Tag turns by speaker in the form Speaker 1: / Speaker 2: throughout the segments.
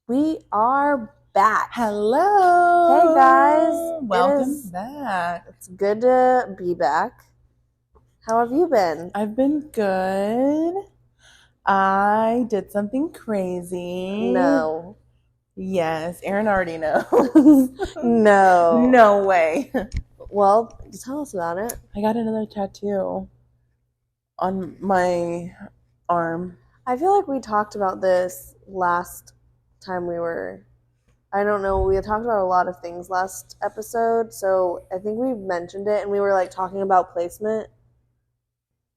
Speaker 1: We are back.
Speaker 2: Hello.
Speaker 1: Hey guys.
Speaker 2: Welcome back.
Speaker 1: It's good to be back. How have you been?
Speaker 2: I've been good. I did something crazy.
Speaker 1: No.
Speaker 2: Yes, Aaron already knows.
Speaker 1: No.
Speaker 2: No way.
Speaker 1: Well, tell us about it.
Speaker 2: I got another tattoo on my arm.
Speaker 1: I feel like we talked about this last time I don't know, we had talked about a lot of things last episode, so I think we mentioned it and we were like talking about placement.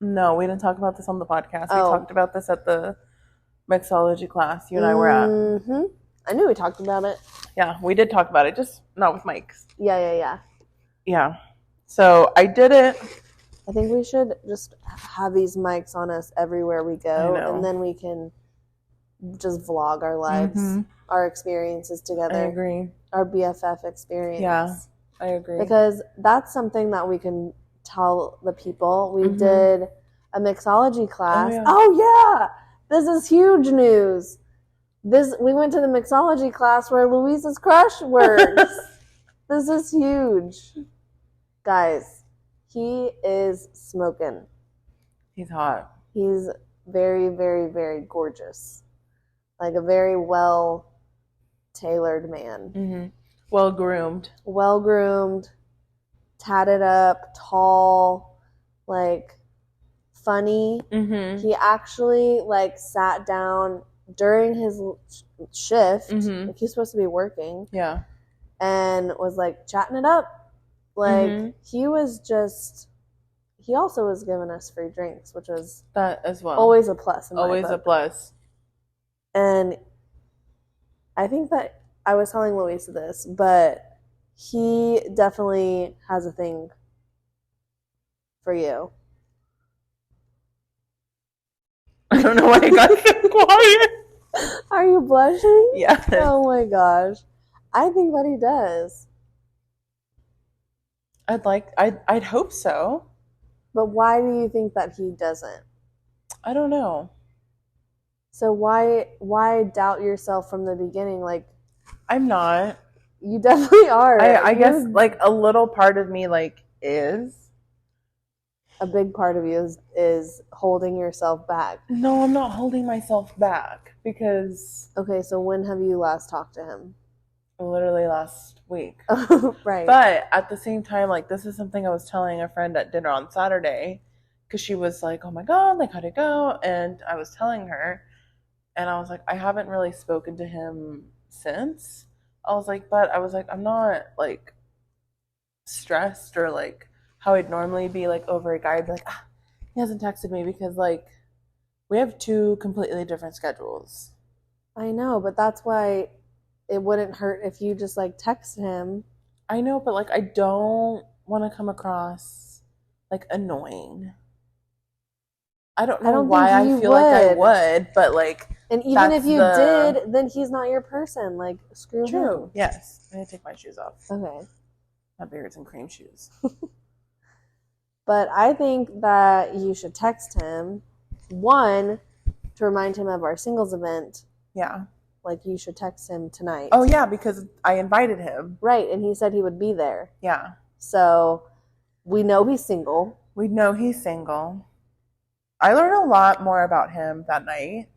Speaker 2: No, we didn't talk about this on the podcast.
Speaker 1: Oh.
Speaker 2: We talked about this at the mixology class you and I were at.
Speaker 1: Mm-hmm. I knew we talked about it.
Speaker 2: Yeah, we did talk about it, just not with mics.
Speaker 1: Yeah.
Speaker 2: Yeah. So I did it.
Speaker 1: I think we should just have these mics on us everywhere we go, and then we can just vlog our lives, our experiences together.
Speaker 2: I agree.
Speaker 1: Our BFF experience.
Speaker 2: Yeah, I agree.
Speaker 1: Because that's something that we can tell the people. We did a mixology class. Oh yeah! This is huge news. We went to the mixology class where Luisa's crush works. This is huge. Guys. He is smoking.
Speaker 2: He's hot.
Speaker 1: He's very, very, very gorgeous. Like a very well-tailored man.
Speaker 2: Mm-hmm. Well-groomed.
Speaker 1: Well-groomed, tatted up, tall, like funny.
Speaker 2: Mm-hmm.
Speaker 1: He actually like sat down during his shift. Like he's supposed to be working.
Speaker 2: Yeah.
Speaker 1: And was like chatting it up. Like, he also was giving us free drinks, which was
Speaker 2: that as well.
Speaker 1: Always a plus.
Speaker 2: Always a plus.
Speaker 1: And I think that I was telling Luisa this, but he definitely has a thing for you.
Speaker 2: I don't know why I got so quiet.
Speaker 1: Are you blushing?
Speaker 2: Yeah.
Speaker 1: Oh my gosh. I think that he does.
Speaker 2: I'd hope so.
Speaker 1: But why do you think that he doesn't?
Speaker 2: I don't know.
Speaker 1: So why doubt yourself from the beginning? Like,
Speaker 2: I'm not.
Speaker 1: You definitely are.
Speaker 2: I guess like a little part of me like is.
Speaker 1: A big part of you is holding yourself back.
Speaker 2: No, I'm not holding myself back because.
Speaker 1: Okay, so when have you last talked to him?
Speaker 2: Literally last week.
Speaker 1: Right.
Speaker 2: But at the same time, like, this is something I was telling a friend at dinner on Saturday because she was like, oh my God, like, how'd it go? And I was telling her, and I was like, I haven't really spoken to him since. I'm I'm not like stressed or like how I'd normally be like over a guy. I'd be like, he hasn't texted me because like we have two completely different schedules.
Speaker 1: I know, but that's why it wouldn't hurt if you just like text him.
Speaker 2: I know, but like I don't want to come across like annoying. I don't know why I feel like I would, but like.
Speaker 1: And even if you did, then he's not your person. Like, screw him.
Speaker 2: True. Yes. I'm gonna take my shoes off.
Speaker 1: Okay.
Speaker 2: My beards and cream shoes.
Speaker 1: But I think that you should text him. One, to remind him of our singles event.
Speaker 2: Yeah.
Speaker 1: Like, you should text him tonight.
Speaker 2: Oh, yeah, because I invited him.
Speaker 1: Right, and he said he would be there.
Speaker 2: Yeah.
Speaker 1: So, we know he's single.
Speaker 2: I learned a lot more about him that night.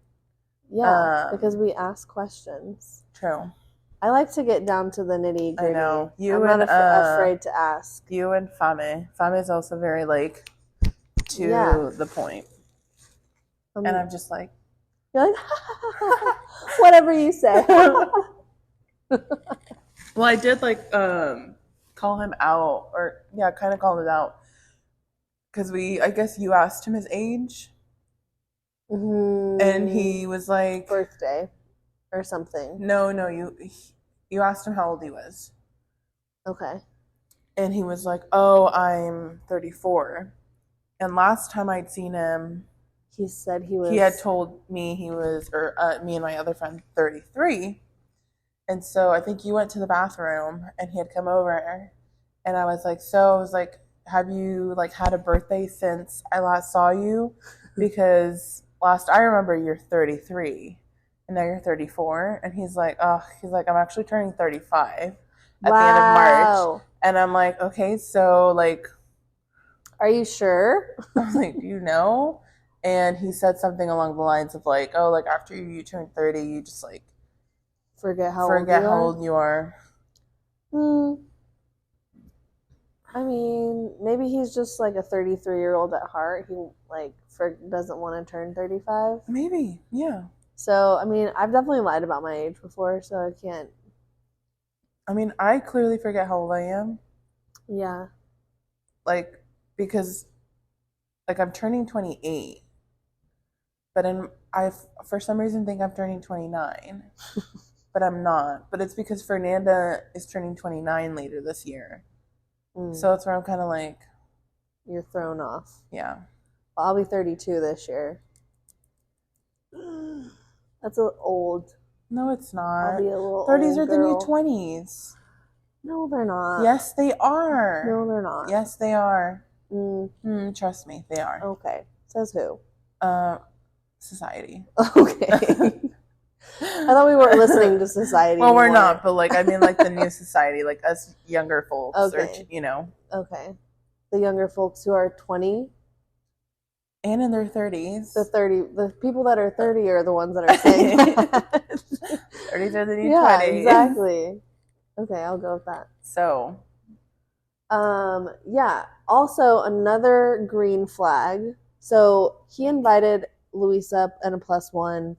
Speaker 1: Yeah, because we asked questions.
Speaker 2: True.
Speaker 1: I like to get down to the nitty gritty.
Speaker 2: I know.
Speaker 1: I'm not afraid to ask.
Speaker 2: You and Fame. Fame is also very, like, to the point. And I'm just like.
Speaker 1: You're like, whatever you say.
Speaker 2: Well, I did, like, call him out. Or, yeah, kind of call him out. Because I guess you asked him his age. And he was like.
Speaker 1: Birthday. Or something.
Speaker 2: No, you asked him how old he was.
Speaker 1: Okay.
Speaker 2: And he was like, oh, I'm 34. And last time I'd seen him,
Speaker 1: he said he
Speaker 2: had told me he was, or me and my other friend, 33. And so I think you went to the bathroom and he had come over and I was like, have you like had a birthday since I last saw you? Because last I remember you're 33. and now you're 34. And he's like, I'm actually turning 35 at the end of
Speaker 1: Wow.
Speaker 2: March. And I'm like, okay, so like,
Speaker 1: are you sure?
Speaker 2: I was like, do you know? And he said something along the lines of like, oh, like after you turn 30, you just like
Speaker 1: forget how
Speaker 2: old you are.
Speaker 1: I mean, maybe he's just like a 33-year-old at heart. He like doesn't want to turn 35.
Speaker 2: Maybe, yeah.
Speaker 1: So, I mean, I've definitely lied about my age before, so I can't.
Speaker 2: I mean, I clearly forget how old I am.
Speaker 1: Yeah.
Speaker 2: Like, because, like, I'm turning 28, but I for some reason think I'm turning 29, but I'm not. But it's because Fernanda is turning 29 later this year. So that's where I'm kind of like,
Speaker 1: you're thrown off.
Speaker 2: Yeah.
Speaker 1: Well, I'll be 32 this year. That's old.
Speaker 2: No, it's not.
Speaker 1: I'll be a little
Speaker 2: 30s
Speaker 1: old
Speaker 2: are
Speaker 1: girl.
Speaker 2: the new 20s.
Speaker 1: No, they're not.
Speaker 2: Yes, they are.
Speaker 1: No, they're not.
Speaker 2: Yes, they are. Trust me, they are.
Speaker 1: Okay. Says who?
Speaker 2: Society.
Speaker 1: Okay. I thought we weren't listening to society.
Speaker 2: Well,
Speaker 1: anymore.
Speaker 2: we're not, but like I mean, like the new society, like us younger folks,
Speaker 1: okay.
Speaker 2: Or
Speaker 1: Okay, the younger folks who are 20
Speaker 2: and in their 30s.
Speaker 1: The people that are 30 are the ones that are saying that.
Speaker 2: 30s are the new 20s.
Speaker 1: Yeah, exactly. Okay, I'll go with that.
Speaker 2: So,
Speaker 1: yeah. Also, another green flag. So he invited Luisa and a +1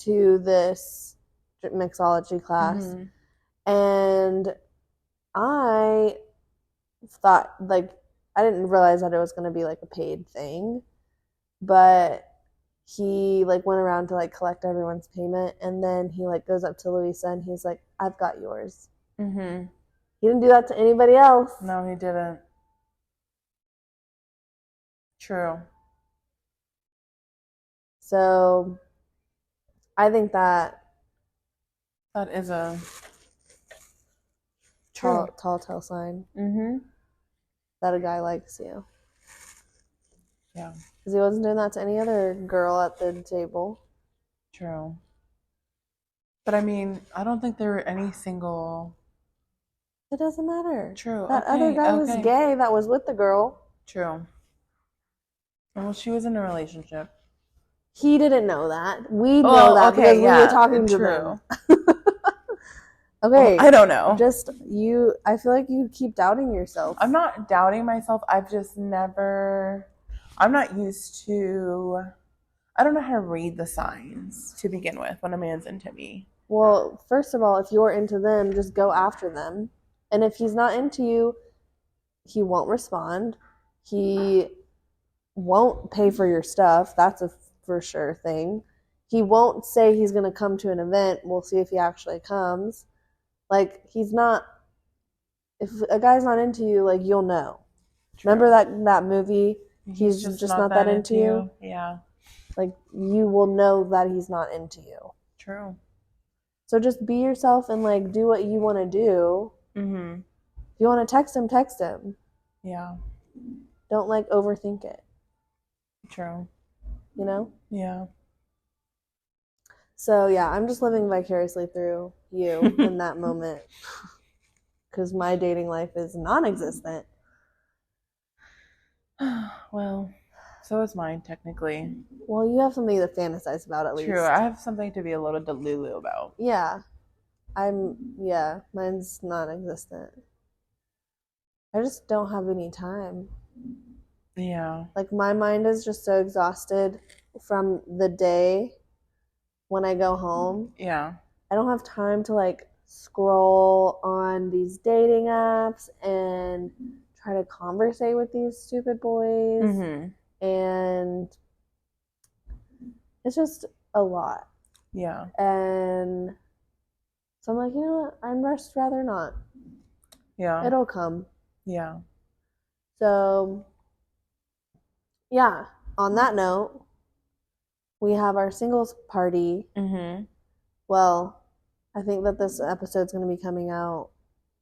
Speaker 1: to this mixology class, and I thought, like, I didn't realize that it was going to be like a paid thing, but he like went around to like collect everyone's payment, and then he like goes up to Luisa and he's like, I've got yours. He didn't do that to anybody else.
Speaker 2: No, he didn't. True.
Speaker 1: So I think that
Speaker 2: is a
Speaker 1: tall sign that a guy likes you.
Speaker 2: Yeah.
Speaker 1: Because he wasn't doing that to any other girl at the table.
Speaker 2: True. But I mean, I don't think there were any single...
Speaker 1: It doesn't matter.
Speaker 2: True.
Speaker 1: That other guy was gay that was with the girl.
Speaker 2: True. Well, she was in a relationship.
Speaker 1: He didn't know that. We know that because we were talking to them. Okay.
Speaker 2: Well, I don't know.
Speaker 1: I feel like you keep doubting yourself.
Speaker 2: I'm not doubting myself. I've just never... I'm not used to... I don't know how to read the signs to begin with when a man's into me.
Speaker 1: Well, first of all, if you're into them, just go after them. And if he's not into you, he won't respond. He won't pay for your stuff. That's a for sure thing. He won't say he's going to come to an event. We'll see if he actually comes. Like, he's not... If a guy's not into you, like, you'll know. True. Remember that movie, He's just not that into you?
Speaker 2: Yeah.
Speaker 1: Like, you will know that he's not into you.
Speaker 2: True.
Speaker 1: So just be yourself and, like, do what you want to do. If you want to text him.
Speaker 2: Yeah.
Speaker 1: Don't, like, overthink it.
Speaker 2: True.
Speaker 1: You know?
Speaker 2: Yeah.
Speaker 1: So, yeah, I'm just living vicariously through you in that moment. Because my dating life is non-existent.
Speaker 2: Well, so is mine, technically.
Speaker 1: Well, you have something to fantasize about, at least.
Speaker 2: True, I have something to be a little delulu about.
Speaker 1: Yeah. Mine's non-existent. I just don't have any time.
Speaker 2: Yeah.
Speaker 1: Like, my mind is just so exhausted from the day when I go home.
Speaker 2: Yeah.
Speaker 1: I don't have time to, like, scroll on these dating apps and try to conversate with these stupid boys. And it's just a lot.
Speaker 2: Yeah.
Speaker 1: And so I'm like, you know what? I'd just rather not.
Speaker 2: Yeah.
Speaker 1: It'll come.
Speaker 2: Yeah.
Speaker 1: So, yeah. On that note, we have our singles party. Well, I think that this episode's going to be coming out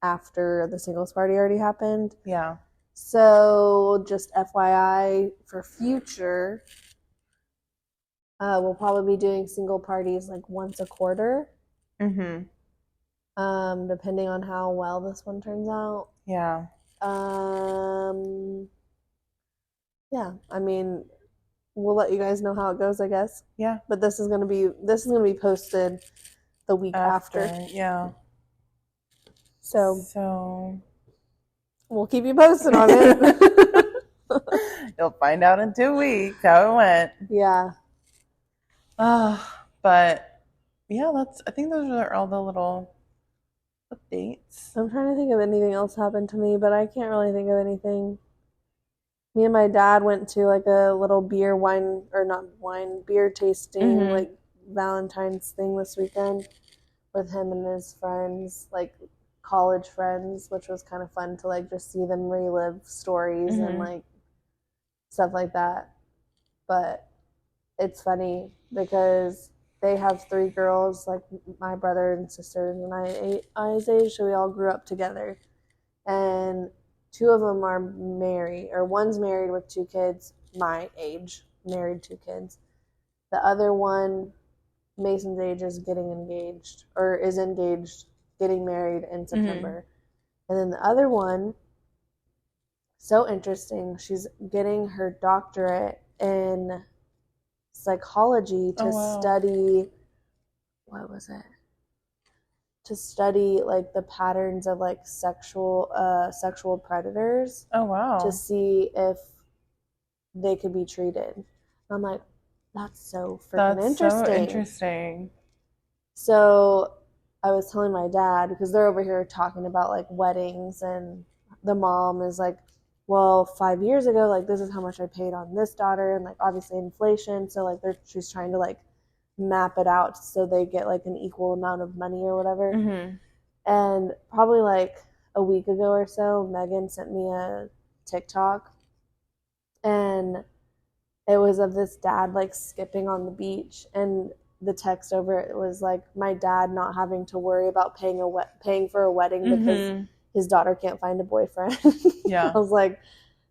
Speaker 1: after the singles party already happened.
Speaker 2: Yeah.
Speaker 1: So, just FYI for future, We'll probably be doing single parties like once a quarter.
Speaker 2: Mm-hmm.
Speaker 1: Depending on how well this one turns out.
Speaker 2: Yeah.
Speaker 1: Yeah, I mean, we'll let you guys know how it goes, I guess.
Speaker 2: Yeah.
Speaker 1: But this is gonna be posted the week after.
Speaker 2: Yeah.
Speaker 1: So we'll keep you posted on it.
Speaker 2: You'll find out in 2 weeks how it went.
Speaker 1: Yeah.
Speaker 2: But yeah, I think those are all the little updates.
Speaker 1: I'm trying to think of anything else happened to me, but I can't really think of anything. Me and my dad went to like a little beer tasting, like Valentine's thing this weekend with him and his friends, like college friends, which was kind of fun to like just see them relive stories and like stuff like that. But it's funny because they have 3 girls, like my brother and sisters and I's age, so we all grew up together. And 2 of them are married, or one's married with 2 kids, my age, married 2 kids. The other one, Mason's age, is getting engaged, or is engaged, getting married in September. And then the other one, so interesting, she's getting her doctorate in psychology to study, what was it? To study like the patterns of like sexual predators.
Speaker 2: Oh wow.
Speaker 1: To see if they could be treated. And I'm like, that's so freaking interesting.
Speaker 2: So interesting.
Speaker 1: So I was telling my dad, because they're over here talking about like weddings, and the mom is like, well, 5 years ago, like this is how much I paid on this daughter, and like obviously inflation, so like she's trying to like map it out so they get like an equal amount of money or whatever. And probably like a week ago or so, Megan sent me a TikTok, and it was of this dad like skipping on the beach, and the text over it was like, my dad not having to worry about paying for a wedding because his daughter can't find a boyfriend.
Speaker 2: Yeah.
Speaker 1: I was like,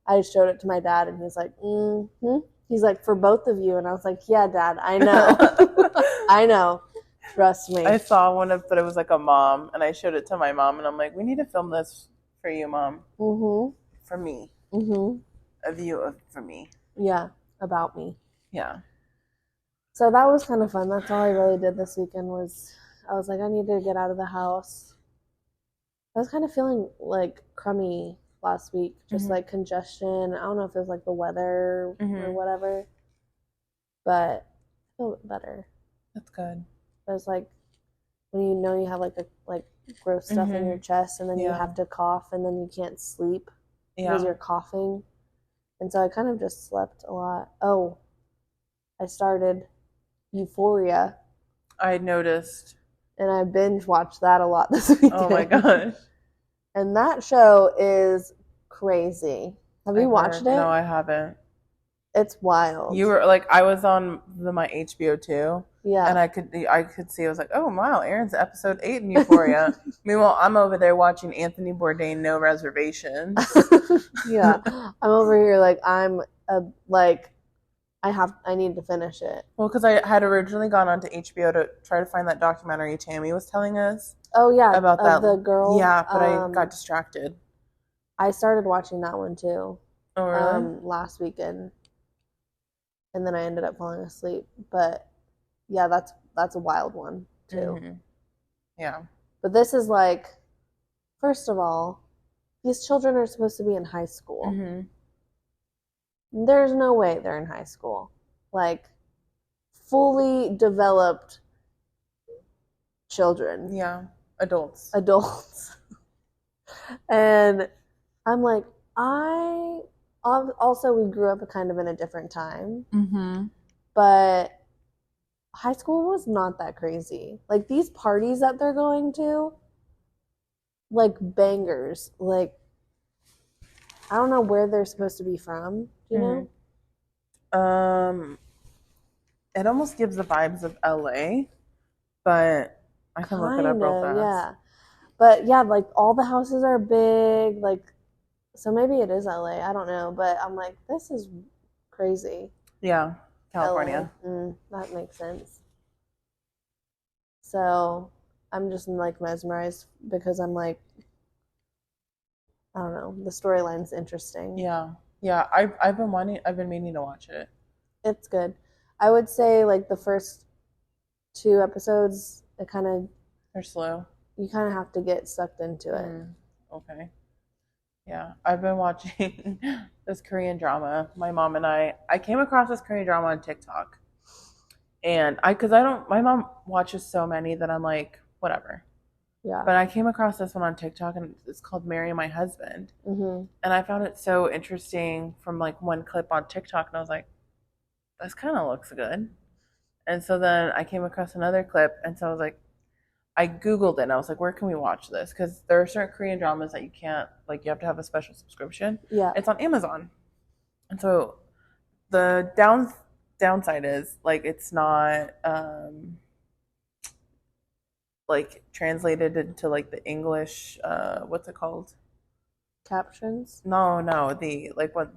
Speaker 1: I showed it to my dad, and he's like, He's like, for both of you. And I was like, yeah, Dad, I know. I know. Trust me.
Speaker 2: I saw one but it was like a mom, and I showed it to my mom, and I'm like, we need to film this for you, Mom. For me. A view for me.
Speaker 1: Yeah, about me.
Speaker 2: Yeah.
Speaker 1: So that was kind of fun. That's all I really did this weekend was, I was like, I need to get out of the house. I was kind of feeling like crummy last week, just like congestion. I don't know if it was like the weather or whatever, but I feel better.
Speaker 2: That's good.
Speaker 1: It was like when you know you have like gross stuff in your chest, and then you have to cough, and then you can't sleep because you're coughing. And so I kind of just slept a lot. Oh, I started Euphoria.
Speaker 2: I noticed.
Speaker 1: And I binge watched that a lot this weekend.
Speaker 2: Oh my gosh.
Speaker 1: And that show is crazy. Have you watched it?
Speaker 2: No, I haven't.
Speaker 1: It's wild.
Speaker 2: You were like, I was on my HBO too.
Speaker 1: Yeah.
Speaker 2: And I could see, I was like, oh wow, Aaron's episode 8 in Euphoria. Meanwhile, I'm over there watching Anthony Bourdain, No Reservations.
Speaker 1: Yeah. I'm over here like I need to finish it.
Speaker 2: Well, because I had originally gone onto HBO to try to find that documentary Tammy was telling us.
Speaker 1: Oh yeah,
Speaker 2: about that
Speaker 1: the girl.
Speaker 2: Yeah, but I got distracted.
Speaker 1: I started watching that one too.
Speaker 2: Oh really?
Speaker 1: Last weekend, and then I ended up falling asleep. But yeah, that's a wild one too.
Speaker 2: Yeah.
Speaker 1: But this is like, first of all, these children are supposed to be in high school. There's no way they're in high school. Like, fully developed children.
Speaker 2: Yeah, adults.
Speaker 1: And I'm like, also, we grew up kind of in a different time. But high school was not that crazy. Like, these parties that they're going to, like, bangers. Like, I don't know where they're supposed to be from. Do you know?
Speaker 2: It almost gives the vibes of LA, but I can look it up real fast.
Speaker 1: Yeah. But yeah, like all the houses are big, like, so maybe it is LA, I don't know, but I'm like, this is crazy.
Speaker 2: Yeah. California.
Speaker 1: That makes sense. So I'm just like mesmerized because I'm like, I don't know, the storyline's interesting.
Speaker 2: Yeah. I've been meaning to watch it.
Speaker 1: It's good. I would say like the first 2 episodes,
Speaker 2: They're slow.
Speaker 1: You kind of have to get sucked into it.
Speaker 2: Okay. Yeah, I've been watching this Korean drama. My mom and I came across this Korean drama on TikTok. And my mom watches so many that I'm like, whatever.
Speaker 1: Yeah.
Speaker 2: But I came across this one on TikTok, and it's called Marry My Husband. And I found it so interesting from like one clip on TikTok, and I was like, this kind of looks good. And so then I came across another clip, and so I was like, I Googled it, and I was like, where can we watch this? Because there are certain Korean dramas that you can't, like, you have to have a special subscription.
Speaker 1: Yeah.
Speaker 2: It's on Amazon. And so the downside is, like, it's not, like, translated into, like, the English, what's it called?
Speaker 1: Captions?
Speaker 2: No, the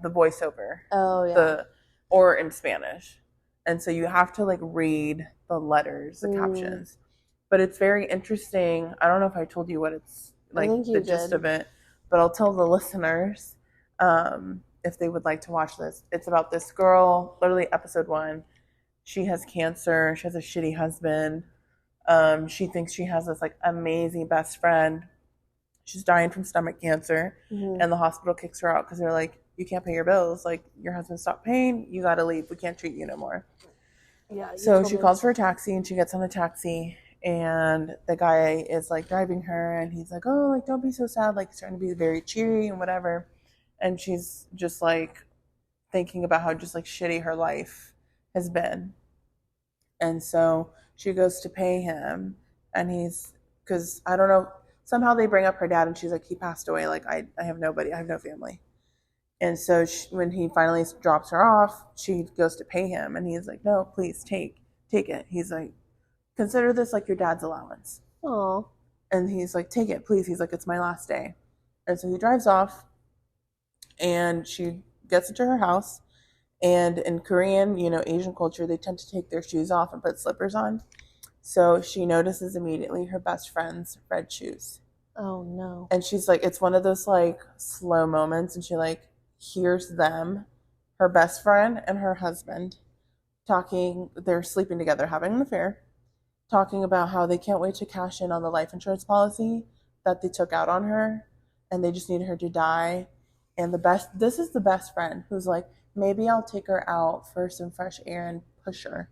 Speaker 2: voiceover.
Speaker 1: Oh, yeah.
Speaker 2: Or in Spanish. And so you have to, like, read the letters, the captions. But it's very interesting. I don't know if I told you what it's like, the gist of it, but I'll tell the listeners if they would like to watch this. It's about this girl, literally episode 1. She has cancer. She has a shitty husband. She thinks she has this like amazing best friend. She's dying from stomach cancer, and the hospital kicks her out because they're like, you can't pay your bills. Like, your husband stopped paying. You got to leave. We can't treat you no more.
Speaker 1: Yeah.
Speaker 2: So she calls for a taxi, and she gets on a taxi. And the guy is like driving her, and he's like, oh, like, don't be so sad, like, he's trying to be very cheery and whatever. And she's just like thinking about how just like shitty her life has been. And so she goes to pay him, and because I don't know, somehow they bring up her dad, and she's like, he passed away, like, I have nobody, I have no family. And so when he finally drops her off, she goes to pay him, and he's like, no, please take it. He's like, consider this like your dad's allowance.
Speaker 1: Oh.
Speaker 2: And he's like, take it, please. He's like, it's my last day. And so he drives off, and she gets into her house. And in Korean, Asian culture, they tend to take their shoes off and put slippers on. So she notices immediately her best friend's red shoes.
Speaker 1: Oh, no.
Speaker 2: And she's like, it's one of those like slow moments. And she like hears them, her best friend and her husband, talking. They're sleeping together, having an affair, talking about how they can't wait to cash in on the life insurance policy that they took out on her, and they just need her to die. And this is the best friend who's like, maybe I'll take her out for some fresh air and push her.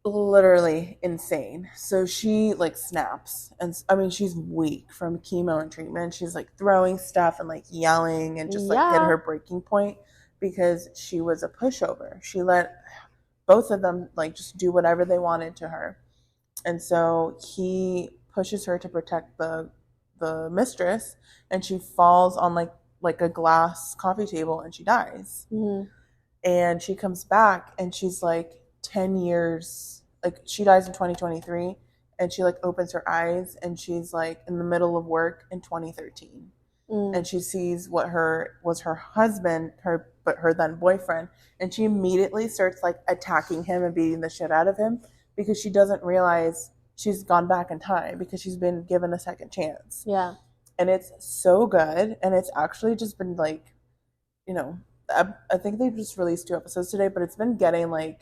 Speaker 2: Literally insane. So she like snaps, and I mean, she's weak from chemo and treatment. She's like throwing stuff and like yelling and just like hit her breaking point because she was a pushover. She let both of them like just do whatever they wanted to her. And so he pushes her to protect the mistress, and she falls on like a glass coffee table, and she dies. And she comes back, and she's like 10 years, like she dies in 2023, and she like opens her eyes, and she's like in the middle of work in 2013. And she sees what was her husband, her then boyfriend, and she immediately starts like attacking him and beating the shit out of him because she doesn't realize she's gone back in time because she's been given a second chance.
Speaker 1: Yeah.
Speaker 2: And it's so good, and it's actually just been like, I think they just released 2 episodes today, but it's been getting like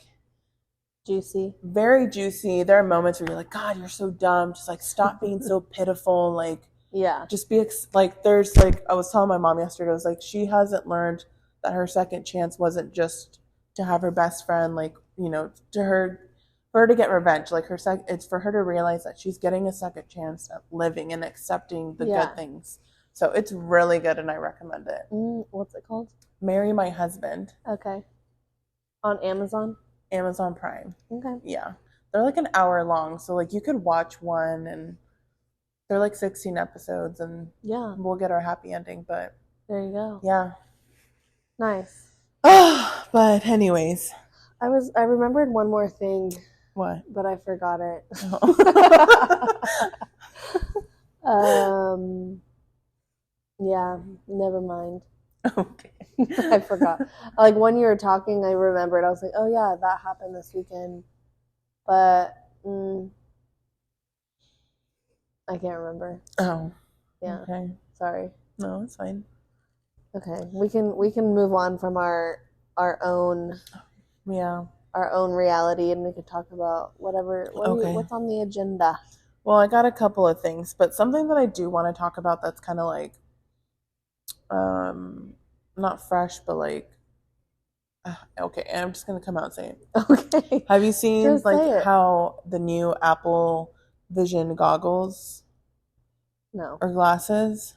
Speaker 1: juicy,
Speaker 2: very juicy. There are moments where you're like, God, you're so dumb, just like stop being so pitiful, like,
Speaker 1: yeah,
Speaker 2: just be like, there's like, I was telling my mom yesterday, I was like, she hasn't learned that her second chance wasn't just to have her best friend, like, for her to get revenge, like it's for her to realize that she's getting a second chance at living and accepting the good things. So it's really good, and I recommend it.
Speaker 1: What's it called?
Speaker 2: Marry My Husband.
Speaker 1: Okay. On Amazon
Speaker 2: Prime.
Speaker 1: Okay.
Speaker 2: Yeah, they're like an hour long, so like you could watch one, and they're like 16 episodes, and we'll get our happy ending. But
Speaker 1: there you go.
Speaker 2: Yeah.
Speaker 1: Nice.
Speaker 2: But anyways,
Speaker 1: I remembered one more thing.
Speaker 2: What?
Speaker 1: But I forgot it. Yeah, never mind.
Speaker 2: Okay.
Speaker 1: I forgot. Like when you were talking, I remembered. I was like, oh yeah, that happened this weekend. But I can't remember.
Speaker 2: Oh.
Speaker 1: Yeah.
Speaker 2: Okay.
Speaker 1: Sorry.
Speaker 2: No, it's fine.
Speaker 1: Okay. We can move on from our own reality, and we could talk about whatever what's on the agenda.
Speaker 2: Well, I got a couple of things, but something that I do want to talk about that's kind of like not fresh, but like okay, I'm just gonna come out and say it.
Speaker 1: Okay.
Speaker 2: Have you seen
Speaker 1: Just
Speaker 2: like how the new Apple Vision goggles
Speaker 1: or
Speaker 2: glasses?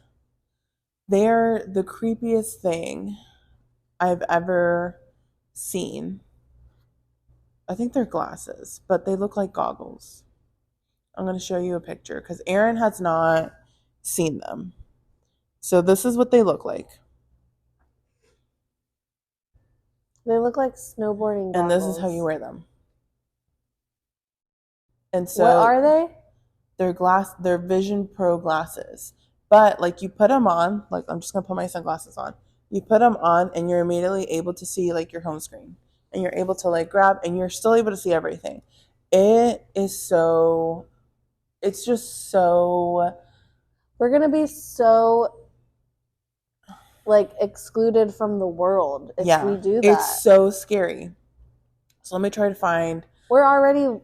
Speaker 2: They're the creepiest thing I've ever seen. I think they're glasses, but they look like goggles. I'm going to show you a picture because Aaron has not seen them. So this is what they look like.
Speaker 1: They look like snowboarding goggles.
Speaker 2: And this is how you wear them. And so
Speaker 1: what are they?
Speaker 2: They're Vision Pro glasses. But like you put them on, like I'm just going to put my sunglasses on. You put them on and you're immediately able to see like your home screen. And you're able to like grab and you're still able to see everything. It's just so...
Speaker 1: We're going to be so like excluded from the world if we do that.
Speaker 2: It's so scary. So let me try to find...
Speaker 1: We're already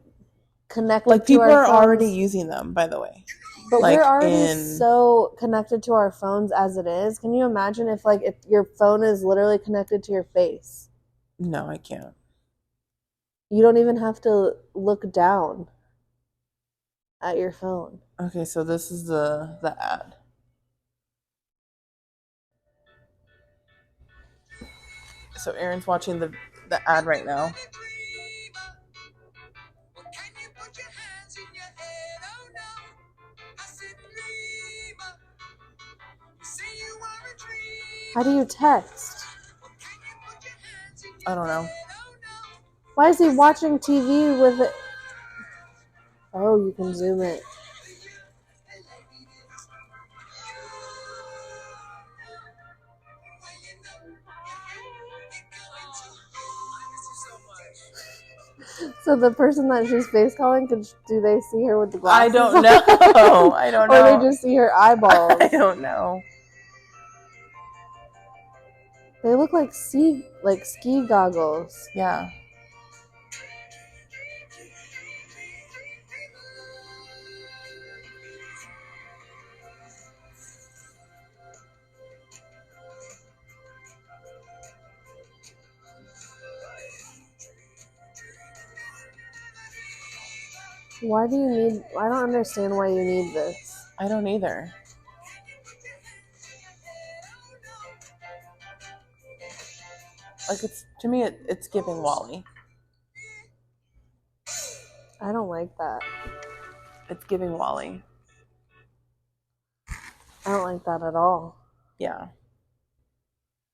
Speaker 1: connected
Speaker 2: like
Speaker 1: to our
Speaker 2: people are
Speaker 1: phones.
Speaker 2: already using them, by the way.
Speaker 1: But like we're already so connected to our phones as it is. Can you imagine if your phone is literally connected to your face?
Speaker 2: No, I can't.
Speaker 1: You don't even have to look down at your phone.
Speaker 2: Okay, so this is the ad. So Aaron's watching the ad right now.
Speaker 1: How do you text?
Speaker 2: I don't know.
Speaker 1: Why is he watching TV with it? Oh, you can zoom it. So the person that she's face calling, do they see her with the glasses?
Speaker 2: I don't know. I don't know.
Speaker 1: Or they just see her eyeballs?
Speaker 2: I don't know.
Speaker 1: They look like ski goggles.
Speaker 2: Yeah.
Speaker 1: I don't understand why you need this.
Speaker 2: I don't either. Like to me it's giving Wally.
Speaker 1: I don't like that.
Speaker 2: It's giving Wally.
Speaker 1: I don't like that at all.
Speaker 2: Yeah.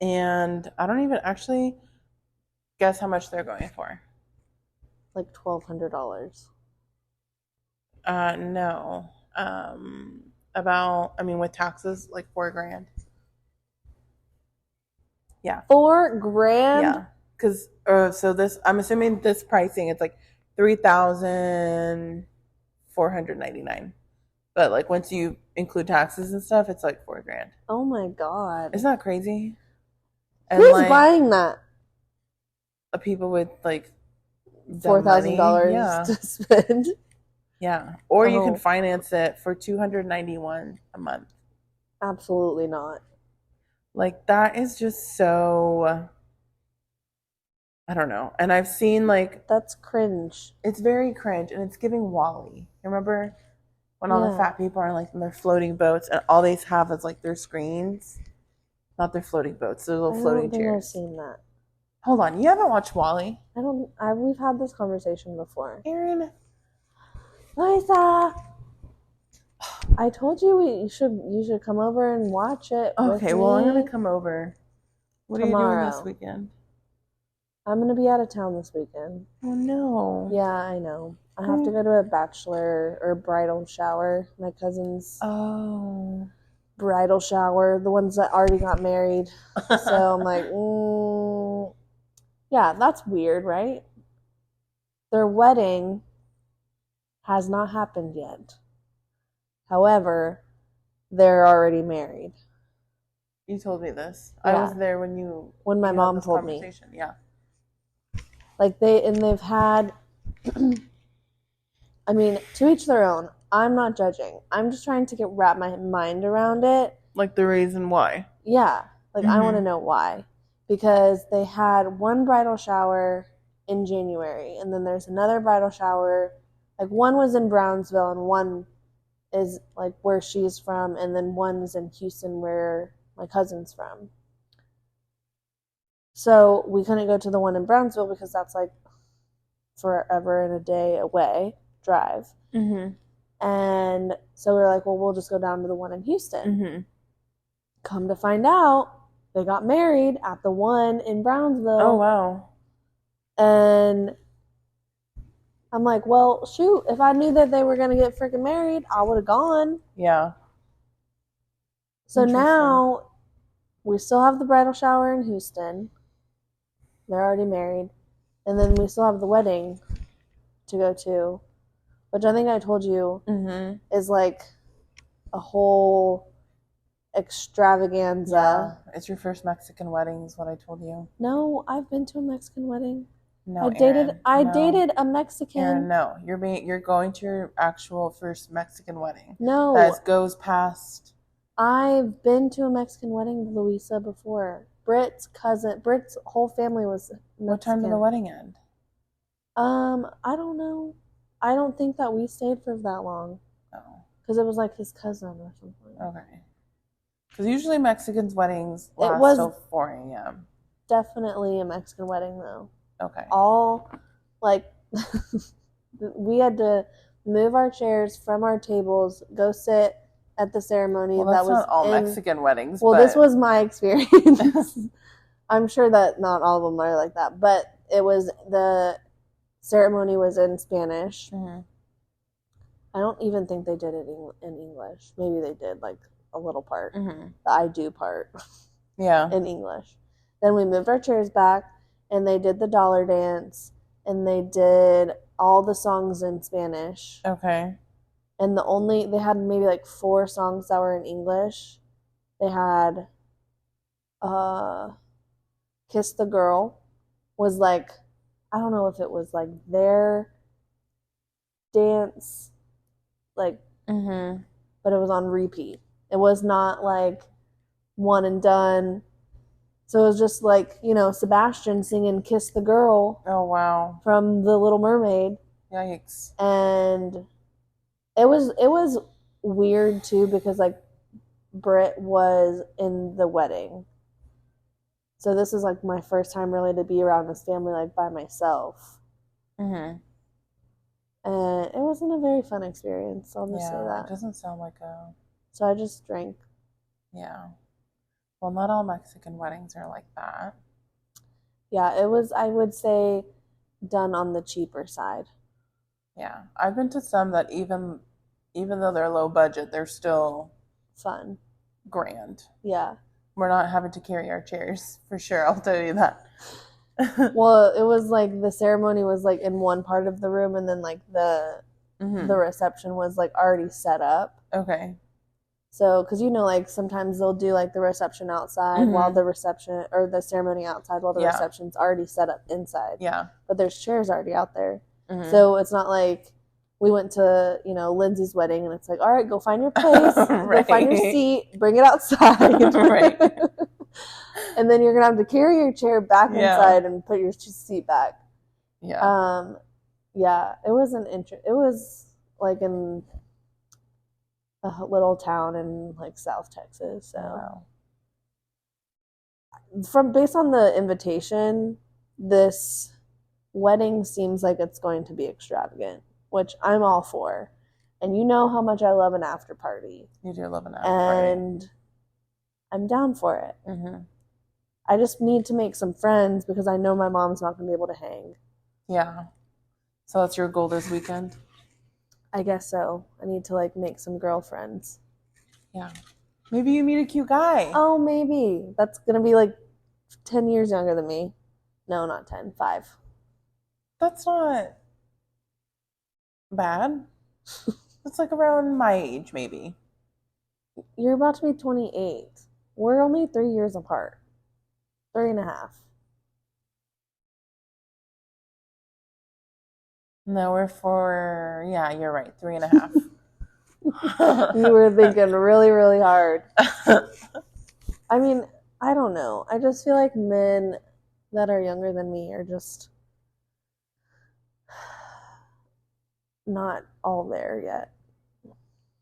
Speaker 2: And I don't even actually guess how much they're going for.
Speaker 1: Like $1,200.
Speaker 2: No. With taxes, like $4,000. Yeah.
Speaker 1: $4,000?
Speaker 2: Yeah. Because so this, I'm assuming this pricing, it's like $3,499. But like once you include taxes and stuff, it's like $4,000.
Speaker 1: Oh my god!
Speaker 2: Isn't that crazy? And
Speaker 1: who's buying that?
Speaker 2: People with like
Speaker 1: $4,000 to spend.
Speaker 2: Yeah, or you can finance it for $291 a month.
Speaker 1: Absolutely not.
Speaker 2: Like that is just so. I don't know. And I've seen like
Speaker 1: that's cringe.
Speaker 2: It's very cringe, and it's giving Wall-E. Remember when all the fat people are like in their floating boats, and all they have is like their screens, not their floating boats, their little floating chairs.
Speaker 1: I've seen that.
Speaker 2: Hold on, you haven't watched Wall-E?
Speaker 1: We've had this conversation before.
Speaker 2: Aaron,
Speaker 1: Luisa, I told you you should come over and watch it.
Speaker 2: Okay, well I'm gonna come over. What are you doing this weekend?
Speaker 1: I'm gonna be out of town this weekend.
Speaker 2: Oh no.
Speaker 1: Yeah, I know. I have to go to a bachelor or bridal shower. My cousin's bridal shower, the ones that already got married. So I'm like, yeah, that's weird, right? Their wedding has not happened yet. However, they're already married.
Speaker 2: You told me this.
Speaker 1: Yeah.
Speaker 2: I was there when
Speaker 1: my mom told me.
Speaker 2: Yeah.
Speaker 1: Like they've had, I mean, to each their own. I'm not judging. I'm just trying to wrap my mind around it.
Speaker 2: Like the reason why.
Speaker 1: Yeah. Like I want to know why. Because they had one bridal shower in January, and then there's another bridal shower. Like one was in Brownsville, and one is like where she's from, and then one is in Houston where my cousin's from. So we couldn't go to the one in Brownsville because that's like forever and a day away drive. And so we were like, well, we'll just go down to the one in Houston. Come to find out, they got married at the one in Brownsville.
Speaker 2: Oh, wow.
Speaker 1: And I'm like, well, shoot, if I knew that they were going to get freaking married, I would have gone.
Speaker 2: Yeah.
Speaker 1: So now we still have the bridal shower in Houston. They're already married. And then we still have the wedding to go to, which I think I told you is like a whole extravaganza.
Speaker 2: Yeah. It's your first Mexican wedding is what I told you.
Speaker 1: No, I've been to a Mexican wedding.
Speaker 2: No,
Speaker 1: I dated a Mexican.
Speaker 2: Aaron, no. You're going to your actual first Mexican wedding.
Speaker 1: No.
Speaker 2: That goes past.
Speaker 1: I've been to a Mexican wedding with Luisa before. Britt's whole family was Mexican.
Speaker 2: What time did the wedding end?
Speaker 1: I don't know. I don't think that we stayed for that long.
Speaker 2: Oh.
Speaker 1: Because it was like his cousin or something.
Speaker 2: Okay. Because usually Mexicans' weddings last till 4 a.m.
Speaker 1: Definitely a Mexican wedding, though.
Speaker 2: Okay.
Speaker 1: All, like, we had to move our chairs from our tables, go sit at the ceremony.
Speaker 2: Well, that's not all Mexican weddings.
Speaker 1: Well, this was my experience. I'm sure that not all of them are like that, but the ceremony was in Spanish. I don't even think they did it in English. Maybe they did, like, a little part. The I do part.
Speaker 2: Yeah.
Speaker 1: In English. Then we moved our chairs back, and they did the dollar dance, and they did all the songs in Spanish.
Speaker 2: Okay.
Speaker 1: And they had maybe like 4 songs that were in English. They had Kiss the Girl was like, I don't know if it was like their dance, like, but it was on repeat. It was not like one and done. So it was just like, Sebastian singing Kiss the Girl.
Speaker 2: Oh, wow.
Speaker 1: From The Little Mermaid.
Speaker 2: Yikes.
Speaker 1: And it was weird too because like Britt was in the wedding. So this is like my first time really to be around this family like by myself. And it wasn't a very fun experience, I'll just say that.
Speaker 2: It doesn't sound like a...
Speaker 1: So I just drank.
Speaker 2: Yeah. Well, not all Mexican weddings are like that.
Speaker 1: Yeah, it was, I would say, done on the cheaper side.
Speaker 2: Yeah. I've been to some that even though they're low budget, they're still...
Speaker 1: fun.
Speaker 2: Grand.
Speaker 1: Yeah.
Speaker 2: We're not having to carry our chairs, for sure, I'll tell you that.
Speaker 1: Well, it was like the ceremony was like in one part of the room, and then like the reception was like already set up.
Speaker 2: Okay.
Speaker 1: So, because like sometimes they'll do like the reception outside while the reception, or the ceremony outside while the reception's already set up inside.
Speaker 2: Yeah.
Speaker 1: But there's chairs already out there. So it's not like we went to, Lindsay's wedding and it's like, all right, go find your place, go find your seat, bring it outside. Right. And then you're going to have to carry your chair back inside and put your seat back.
Speaker 2: Yeah.
Speaker 1: Yeah, it was it was like in a little town in like South Texas. So based on the invitation, this wedding seems like it's going to be extravagant, which I'm all for. And you know how much I love an after party.
Speaker 2: You do love an after party.
Speaker 1: And I'm down for it. I just need to make some friends because I know my mom's not going to be able to hang.
Speaker 2: Yeah. So that's your goal this weekend?
Speaker 1: I guess so. I need to like make some girlfriends.
Speaker 2: Yeah. Maybe you meet a cute guy.
Speaker 1: Oh, maybe. That's going to be like 10 years younger than me. No, not 10, 5.
Speaker 2: That's not bad. It's like around my age, maybe.
Speaker 1: You're about to be 28. We're only 3 years apart. 3.5.
Speaker 2: No, yeah, you're right. 3.5.
Speaker 1: You were thinking really, really hard. I mean, I don't know. I just feel like men that are younger than me are just not all there yet.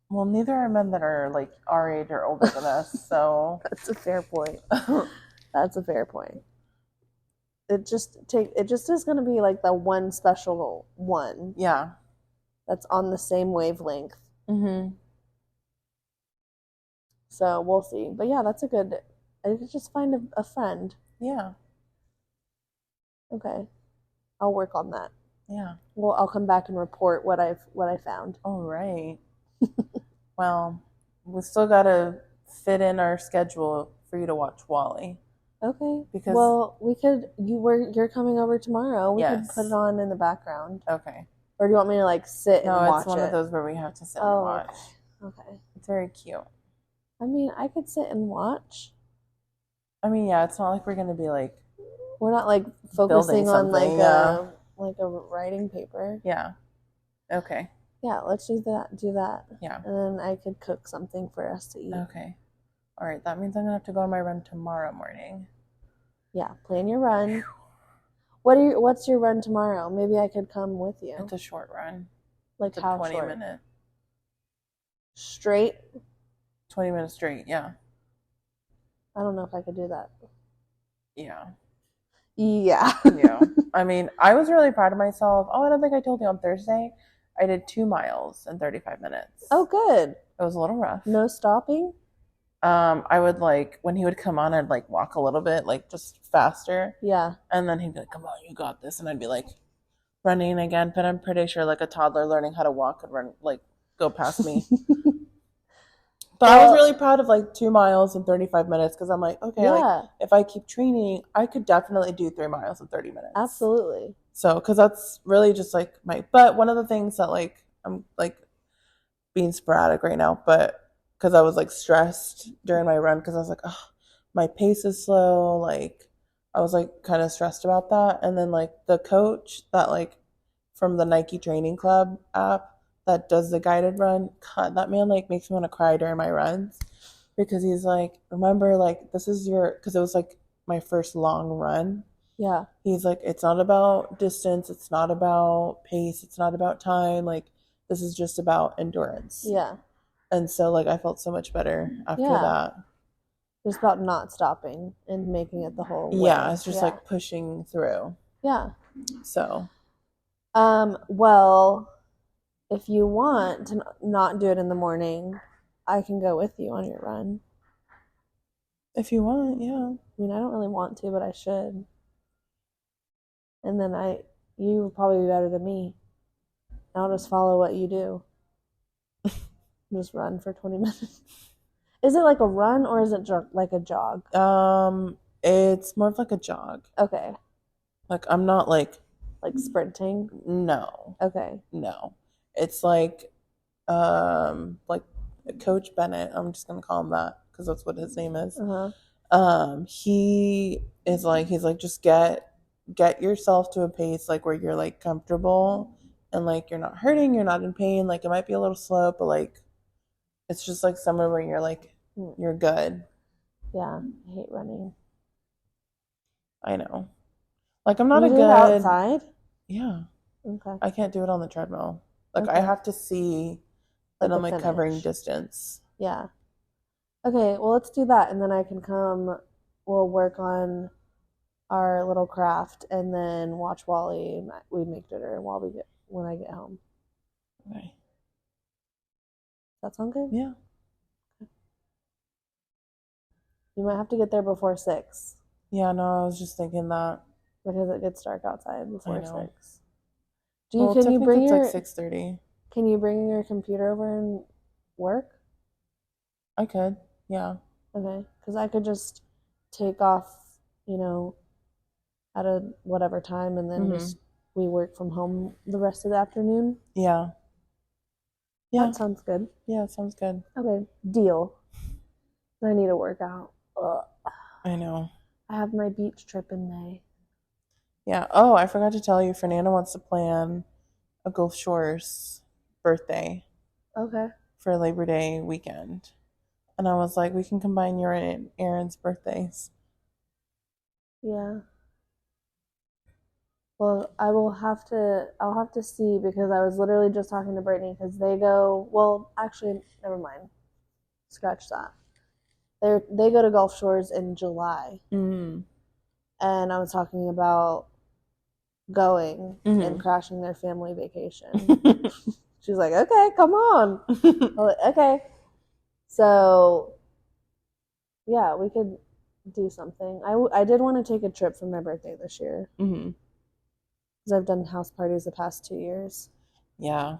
Speaker 2: Well, neither are men that are like our age or older than us, so
Speaker 1: That's a fair point. That's a fair point. It just is going to be like the one special one.
Speaker 2: Yeah.
Speaker 1: That's on the same wavelength.
Speaker 2: Mm-hmm.
Speaker 1: So we'll see. But yeah, that's a good. I could just find a friend.
Speaker 2: Yeah.
Speaker 1: Okay, I'll work on that.
Speaker 2: Yeah.
Speaker 1: Well, I'll come back and report what I found.
Speaker 2: All right. Well, we still gotta fit in our schedule for you to watch Wally.
Speaker 1: Okay.
Speaker 2: Because
Speaker 1: you're coming over tomorrow. We could put it on in the background.
Speaker 2: Okay.
Speaker 1: Or do you want me to like sit and watch it?
Speaker 2: No, it's one of those where we have to sit and watch.
Speaker 1: Okay.
Speaker 2: It's very cute.
Speaker 1: I mean, I could sit and watch.
Speaker 2: I mean, yeah, it's not like we're gonna be like
Speaker 1: we're not like focusing on like a writing paper.
Speaker 2: Yeah. Okay.
Speaker 1: Yeah, let's do that.
Speaker 2: Yeah.
Speaker 1: And then I could cook something for us to eat.
Speaker 2: Okay. All right, that means I'm gonna have to go on my run tomorrow morning.
Speaker 1: Yeah, plan your run. What's your run tomorrow? Maybe I could come with you.
Speaker 2: It's a short run.
Speaker 1: Like how
Speaker 2: 20
Speaker 1: short?
Speaker 2: minute.
Speaker 1: Straight?
Speaker 2: 20 minutes straight, yeah.
Speaker 1: I don't know if I could do that.
Speaker 2: Yeah.
Speaker 1: Yeah.
Speaker 2: Yeah. I mean, I was really proud of myself. Oh, I don't think I told you on Thursday. I did 2 miles in 35 minutes.
Speaker 1: Oh, good.
Speaker 2: It was a little rough.
Speaker 1: No stopping?
Speaker 2: I would like, when he would come on, I'd like walk a little bit, like just faster.
Speaker 1: Yeah.
Speaker 2: And then he'd be like, come on, you got this. And I'd be like running again. But I'm pretty sure like a toddler learning how to walk could run, like go past me. But I was really proud of like 2 miles in 35 minutes because I'm like, okay, like if I keep training, I could definitely do 3 miles in 30 minutes.
Speaker 1: Absolutely.
Speaker 2: So, because that's really just like but one of the things that like, I'm like being sporadic right now, but because I was like stressed during my run because I was like, oh, my pace is slow. Like, I was like kind of stressed about that. And then like the coach that like from the Nike Training Club app that does the guided run, God, that man like makes me want to cry during my runs because he's like, remember, like this is because it was like my first long run.
Speaker 1: Yeah.
Speaker 2: He's like, it's not about distance, it's not about pace, it's not about time, like this is just about endurance.
Speaker 1: Yeah.
Speaker 2: And so like I felt so much better after that.
Speaker 1: Just about not stopping and making it the whole way.
Speaker 2: Yeah, it's just like pushing through.
Speaker 1: Yeah.
Speaker 2: So
Speaker 1: well, if you want to not do it in the morning, I can go with you on your run.
Speaker 2: If you want, yeah.
Speaker 1: I mean, I don't really want to, but I should. And then you will probably be better than me. I'll just follow what you do. Just run for 20 minutes. Is it like a run or is it like a jog?
Speaker 2: It's more of like a jog.
Speaker 1: Okay.
Speaker 2: Like I'm not like
Speaker 1: sprinting?
Speaker 2: No.
Speaker 1: Okay.
Speaker 2: No. It's like Coach Bennett. I'm just gonna call him that because that's what his name is. He is like he's like just get yourself to a pace like where you're like comfortable and like you're not hurting, you're not in pain. Like it might be a little slow, but like it's just like somewhere where you're like you're good.
Speaker 1: Yeah, I hate running.
Speaker 2: I know. Like I'm not
Speaker 1: you
Speaker 2: a
Speaker 1: do
Speaker 2: good
Speaker 1: it outside?
Speaker 2: Yeah.
Speaker 1: Okay.
Speaker 2: I can't do it on the treadmill. Like I have to see that I'm like covering distance.
Speaker 1: Yeah. Okay, well let's do that and then I can come. We'll work on our little craft and then watch Wally and we make dinner when I get home.
Speaker 2: Okay.
Speaker 1: That sound good?
Speaker 2: Yeah.
Speaker 1: Okay. You might have to get there before 6.
Speaker 2: Yeah, no, I was just thinking that.
Speaker 1: Because it gets dark outside before 6.
Speaker 2: Can you bring your... It's like 6:30.
Speaker 1: Can you bring your computer over and work?
Speaker 2: I could. Yeah.
Speaker 1: Okay, because I could just take off, at a whatever time, and then just we work from home the rest of the afternoon.
Speaker 2: Yeah. Yeah.
Speaker 1: That sounds good.
Speaker 2: Yeah, sounds good.
Speaker 1: Okay, deal. I need to work out. Ugh.
Speaker 2: I know.
Speaker 1: I have my beach trip in May.
Speaker 2: Yeah. Oh, I forgot to tell you, Fernanda wants to plan a Gulf Shores birthday.
Speaker 1: Okay.
Speaker 2: For Labor Day weekend. And I was like, we can combine your and Aaron's birthdays.
Speaker 1: Yeah. Well, I'll have to see, because I was literally just talking to Brittany, because they go, well, actually, never mind. Scratch that. They go to Gulf Shores in July.
Speaker 2: Mm-hmm.
Speaker 1: And I was talking about going and crashing their family vacation. She's like, okay, come on. Like, okay. So, yeah, we could do something. I did want to take a trip for my birthday this year.
Speaker 2: Mm-hmm.
Speaker 1: Because I've done house parties the past 2 years.
Speaker 2: Yeah.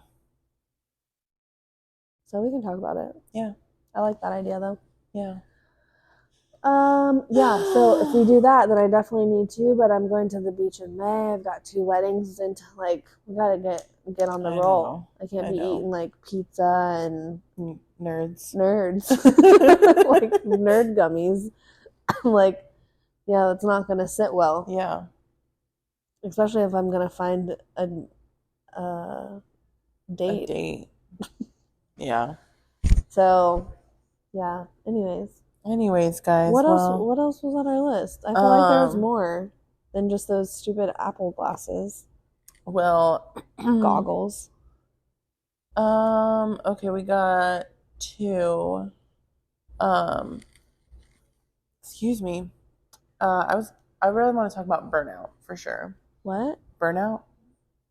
Speaker 1: So we can talk about it.
Speaker 2: Yeah.
Speaker 1: I like that idea, though.
Speaker 2: Yeah.
Speaker 1: Yeah, so if we do that, then I definitely need to, but I'm going to the beach in May. I've got 2 weddings, and we gotta get on the roll. I can't be eating like pizza and
Speaker 2: nerds.
Speaker 1: Like nerd gummies. Like, yeah, that's not gonna sit well.
Speaker 2: Yeah.
Speaker 1: Especially if I'm gonna find a date.
Speaker 2: A date. Yeah.
Speaker 1: So, yeah.
Speaker 2: Anyways, guys.
Speaker 1: What else was on our list? I feel like there was more than just those stupid Apple glasses.
Speaker 2: Well,
Speaker 1: goggles.
Speaker 2: Okay, we got 2. Excuse me. I really want to talk about burnout for sure.
Speaker 1: What?
Speaker 2: Burnout?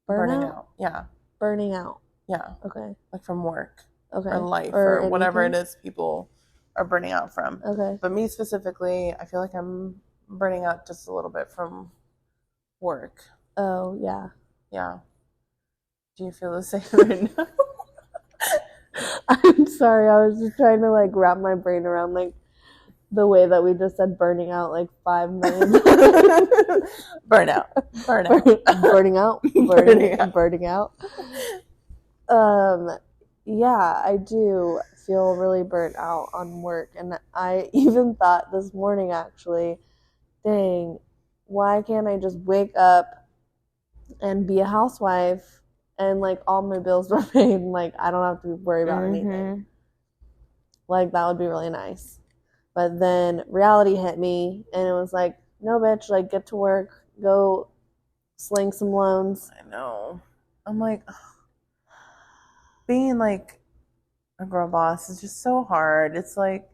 Speaker 2: Burning out. Yeah.
Speaker 1: Burning out.
Speaker 2: Yeah.
Speaker 1: Okay.
Speaker 2: Like from work.
Speaker 1: Okay.
Speaker 2: Or life or whatever it is people are burning out from.
Speaker 1: Okay.
Speaker 2: But me specifically, I feel like I'm burning out just a little bit from work.
Speaker 1: Oh, yeah.
Speaker 2: Yeah. Do you feel the same right now?
Speaker 1: I'm sorry. I was just trying to like wrap my brain around like the way that we just said burning out like 5 million.
Speaker 2: Burnout.
Speaker 1: Burning out. Burning out. Yeah, I do feel really burnt out on work, and I even thought this morning, actually, dang, why can't I just wake up and be a housewife and like all my bills are paid, like I don't have to worry about anything. Like that would be really nice. But then reality hit me, and it was like, no, bitch, like get to work, go sling some loans.
Speaker 2: I know. I'm like, being like a girl boss is just so hard. It's like,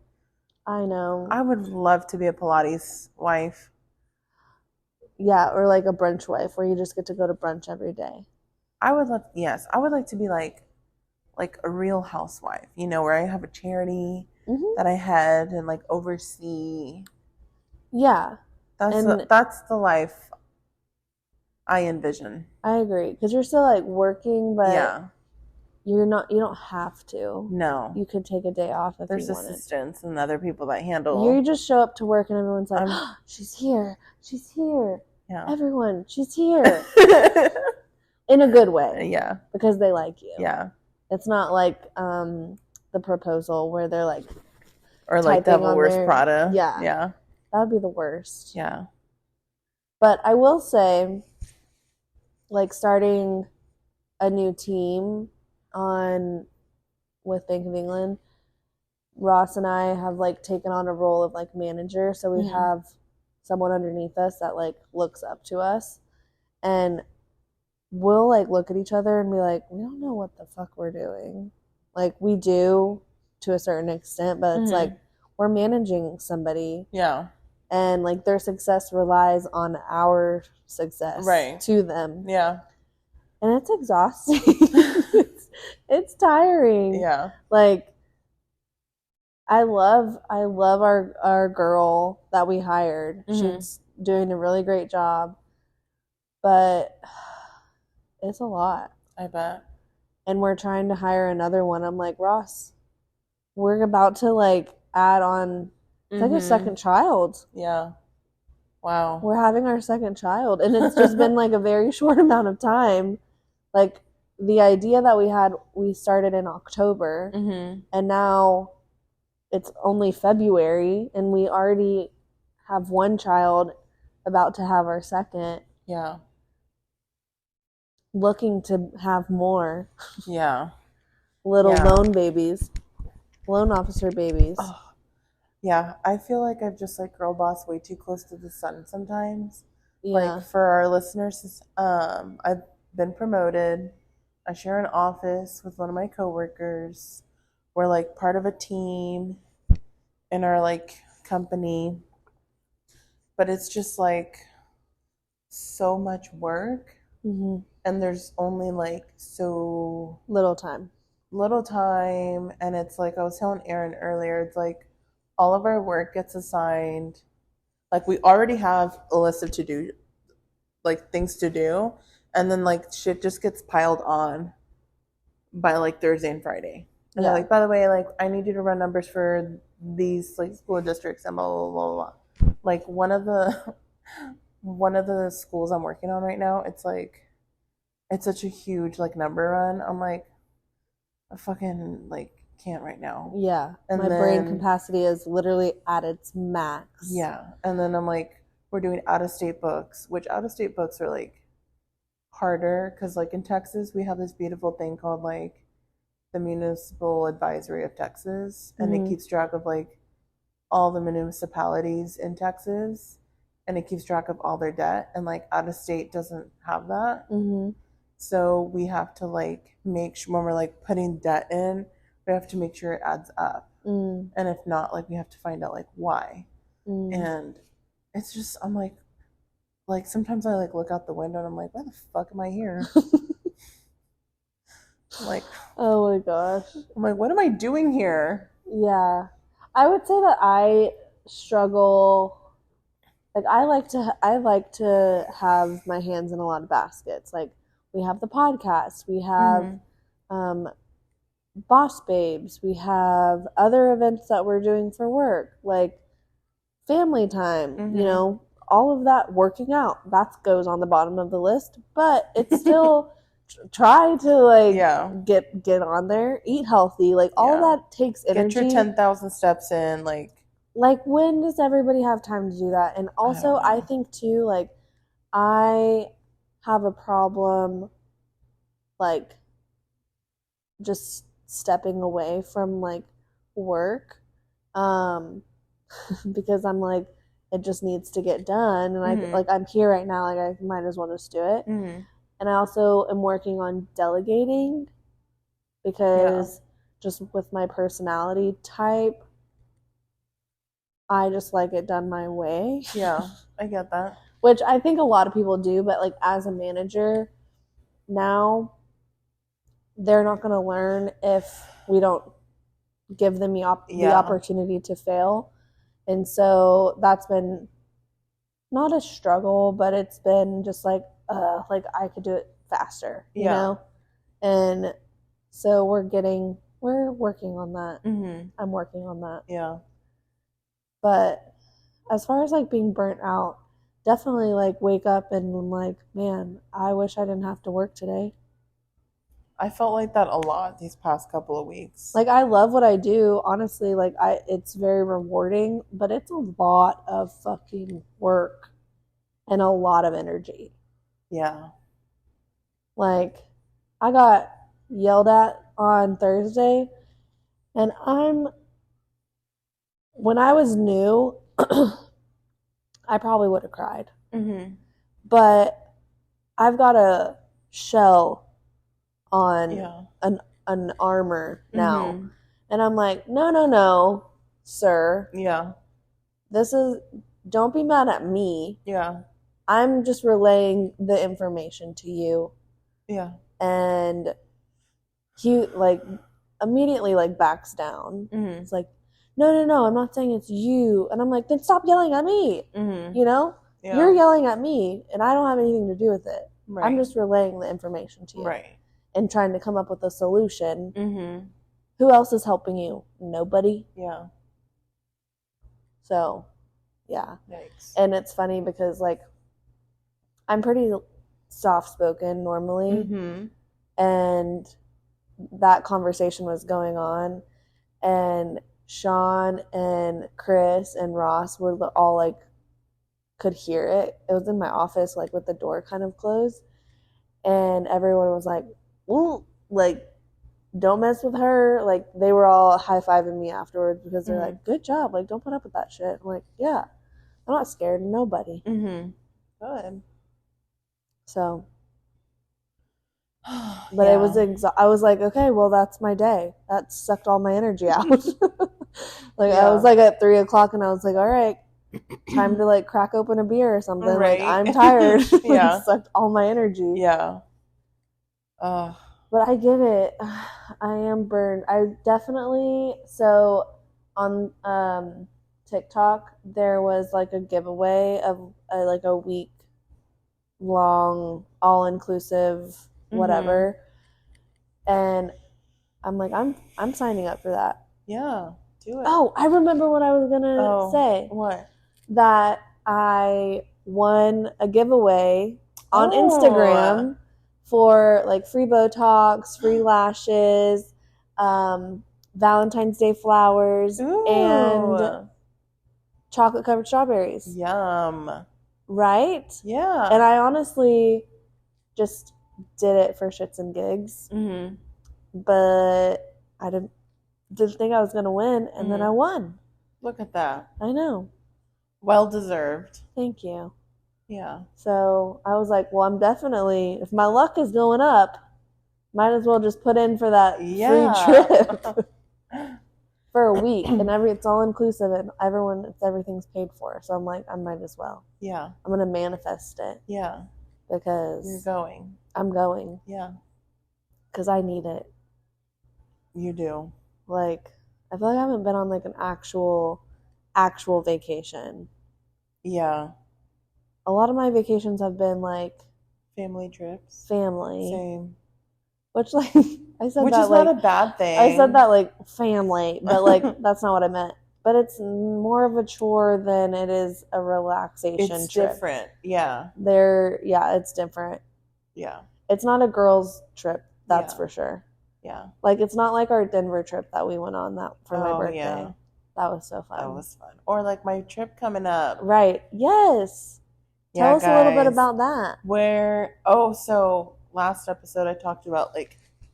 Speaker 1: I know.
Speaker 2: I would love to be a Pilates wife.
Speaker 1: Yeah, or like a brunch wife where you just get to go to brunch every day.
Speaker 2: I would like to be like a real housewife, where I have a charity that I head and like oversee.
Speaker 1: Yeah.
Speaker 2: That's the life I envision.
Speaker 1: I agree, because you're still like working, but
Speaker 2: yeah.
Speaker 1: You don't have to.
Speaker 2: No.
Speaker 1: You could take a day off if
Speaker 2: There's
Speaker 1: you wanted.
Speaker 2: There's assistants and other people that handle.
Speaker 1: You just show up to work and everyone's like, oh, she's here. She's here.
Speaker 2: Yeah.
Speaker 1: Everyone, she's here. In a good way.
Speaker 2: Yeah.
Speaker 1: Because they like you.
Speaker 2: Yeah.
Speaker 1: It's not like The Proposal where they're like,
Speaker 2: or like Devil Wears Prada.
Speaker 1: Yeah.
Speaker 2: Yeah.
Speaker 1: That would be the worst.
Speaker 2: Yeah.
Speaker 1: But I will say, like starting a new team with Bank of England, Ross and I have like taken on a role of like manager, so we have someone underneath us that like looks up to us, and we'll like look at each other and be like, we don't know what the fuck we're doing. Like we do to a certain extent, but it's like we're managing somebody.
Speaker 2: Yeah.
Speaker 1: And like their success relies on our success to them.
Speaker 2: Yeah.
Speaker 1: And it's exhausting. it's tiring.
Speaker 2: Yeah.
Speaker 1: Like I love our girl that we hired. She's doing a really great job. But it's a lot.
Speaker 2: I bet.
Speaker 1: And we're trying to hire another one. I'm like, Ross, we're about to like add on. It's like a second child.
Speaker 2: Yeah. Wow.
Speaker 1: We're having our second child. And it's just been like a very short amount of time. Like the idea that we started in October. And now it's only February and we already have one child, about to have our second.
Speaker 2: Yeah.
Speaker 1: Looking to have more.
Speaker 2: Yeah.
Speaker 1: Little loan babies. Loan officer babies.
Speaker 2: Oh. Yeah, I feel like I've just like girl boss way too close to the sun sometimes.
Speaker 1: Yeah.
Speaker 2: Like for our listeners, I've been promoted. I share an office with one of my coworkers. We're like part of a team in our like company. But it's just like so much work. And there's only like so
Speaker 1: little time.
Speaker 2: And it's like I was telling Erin earlier, it's like all of our work gets assigned. Like we already have a list of to-do, like things to do, and then like shit just gets piled on by like Thursday and Friday. And they're like, by the way, like I need you to run numbers for these like school districts and blah blah blah blah. Like one of the schools I'm working on right now, it's like it's such a huge like number run. I'm like, I fucking like can't right now.
Speaker 1: Yeah. And my brain capacity is literally at its max.
Speaker 2: Yeah. And then I'm like, we're doing out-of-state books, which out-of-state books are like harder because like in Texas we have this beautiful thing called like the Municipal Advisory of Texas, and it keeps track of like all the municipalities in Texas, and it keeps track of all their debt, and like out-of-state doesn't have that. So we have to like make sure when we're like putting debt in, we have to make sure it adds up. And if not, like we have to find out like why. And it's just, I'm like sometimes I like look out the window and I'm like, why the fuck am I here? I'm like,
Speaker 1: oh my gosh.
Speaker 2: I'm like, what am I doing here?
Speaker 1: Yeah. I would say that I struggle. Like I like to have my hands in a lot of baskets. Like we have the podcast, we have Boss Babes, we have other events that we're doing for work, like family time, you know, all of that, working out, that goes on the bottom of the list, but it's still try to like get on there, eat healthy, like all of that takes energy.
Speaker 2: Get your 10,000 steps in, like
Speaker 1: when does everybody have time to do that? And also I think too, like I have a problem like just stepping away from like work because I'm like, it just needs to get done, and I'm here right now, like I might as well just do it. And I also am working on delegating because just with my personality type, I just like it done my way.
Speaker 2: Yeah, I get that.
Speaker 1: Which I think a lot of people do, but like as a manager now, they're not going to learn if we don't give them the opportunity to fail. And so that's been not a struggle, but it's been just like I could do it faster, you know? And so we're working on that. I'm working on that.
Speaker 2: Yeah.
Speaker 1: But as far as like being burnt out, definitely like wake up and like, man, I wish I didn't have to work today.
Speaker 2: I felt like that a lot these past couple of weeks.
Speaker 1: Like I love what I do, honestly. Like it's very rewarding, but it's a lot of fucking work and a lot of energy.
Speaker 2: Yeah.
Speaker 1: Like I got yelled at on Thursday, and when I was new, I probably would have cried. But I've got a shell on an armor now. And I'm like, no, sir.
Speaker 2: Yeah.
Speaker 1: Don't be mad at me.
Speaker 2: Yeah.
Speaker 1: I'm just relaying the information to you.
Speaker 2: Yeah.
Speaker 1: And he like immediately like backs down. It's like, no, I'm not saying it's you. And I'm like, then stop yelling at me. You know? Yeah. You're yelling at me and I don't have anything to do with it. Right. I'm just relaying the information to you.
Speaker 2: Right.
Speaker 1: And trying to come up with a solution. Who else is helping you? Nobody.
Speaker 2: Yeah.
Speaker 1: So, yeah.
Speaker 2: Yikes.
Speaker 1: And it's funny because, like, I'm pretty soft-spoken normally.
Speaker 2: Mm-hmm.
Speaker 1: And that conversation was going on. And Sean and Chris and Ross were all, like, could hear it. It was in my office, like, with the door kind of closed. And everyone was like, ooh, like, don't mess with her. Like, they were all high-fiving me afterwards because they're like, good job. Like, don't put up with that shit. I'm like, yeah, I'm not scared of nobody.
Speaker 2: Mm-hmm. Good.
Speaker 1: So, but it was I was like, okay, well, that's my day. That sucked all my energy out. Like, I was like at 3 o'clock and I was like, all right, time to like crack open a beer or something.
Speaker 2: Right.
Speaker 1: Like, I'm tired.
Speaker 2: Yeah.
Speaker 1: Like, sucked all my energy.
Speaker 2: Yeah.
Speaker 1: But I get it. I am burned. I definitely, so on TikTok, there was like a giveaway of like a week long, all inclusive, whatever. And I'm like, I'm signing up for that.
Speaker 2: Yeah, do it.
Speaker 1: Oh, I remember what I was gonna say.
Speaker 2: What?
Speaker 1: That I won a giveaway on Instagram for like free Botox, free lashes, Valentine's Day flowers, and chocolate covered strawberries.
Speaker 2: Yum.
Speaker 1: Right?
Speaker 2: Yeah.
Speaker 1: And I honestly just did it for shits and gigs.
Speaker 2: Mm-hmm.
Speaker 1: But I didn't think I was going to win, and then I won.
Speaker 2: Look at that.
Speaker 1: I know.
Speaker 2: Well deserved.
Speaker 1: Thank you.
Speaker 2: Yeah.
Speaker 1: So I was like, well, I'm definitely, if my luck is going up, might as well just put in for that free trip for a week. And it's all inclusive, and everything's paid for. So I'm like, I might as well.
Speaker 2: Yeah.
Speaker 1: I'm going to manifest it.
Speaker 2: Yeah.
Speaker 1: Because
Speaker 2: you're going.
Speaker 1: I'm going.
Speaker 2: Yeah.
Speaker 1: Because I need it.
Speaker 2: You do.
Speaker 1: Like, I feel like I haven't been on like an actual vacation.
Speaker 2: Yeah.
Speaker 1: A lot of my vacations have been like
Speaker 2: family trips.
Speaker 1: Same. Which, like, I said
Speaker 2: Which
Speaker 1: that,
Speaker 2: is
Speaker 1: like,
Speaker 2: not a bad thing.
Speaker 1: I said that like family, but like that's not what I meant. But it's more of a chore than it is a relaxation trip.
Speaker 2: It's different. Yeah.
Speaker 1: It's different.
Speaker 2: Yeah.
Speaker 1: It's not a girls' trip, that's for sure.
Speaker 2: Yeah.
Speaker 1: Like, it's not like our Denver trip that we went on for my birthday. Yeah. That was so fun.
Speaker 2: That was fun. Or like my trip coming up.
Speaker 1: Right. Yes. Tell us a little bit about that.
Speaker 2: So last episode I talked about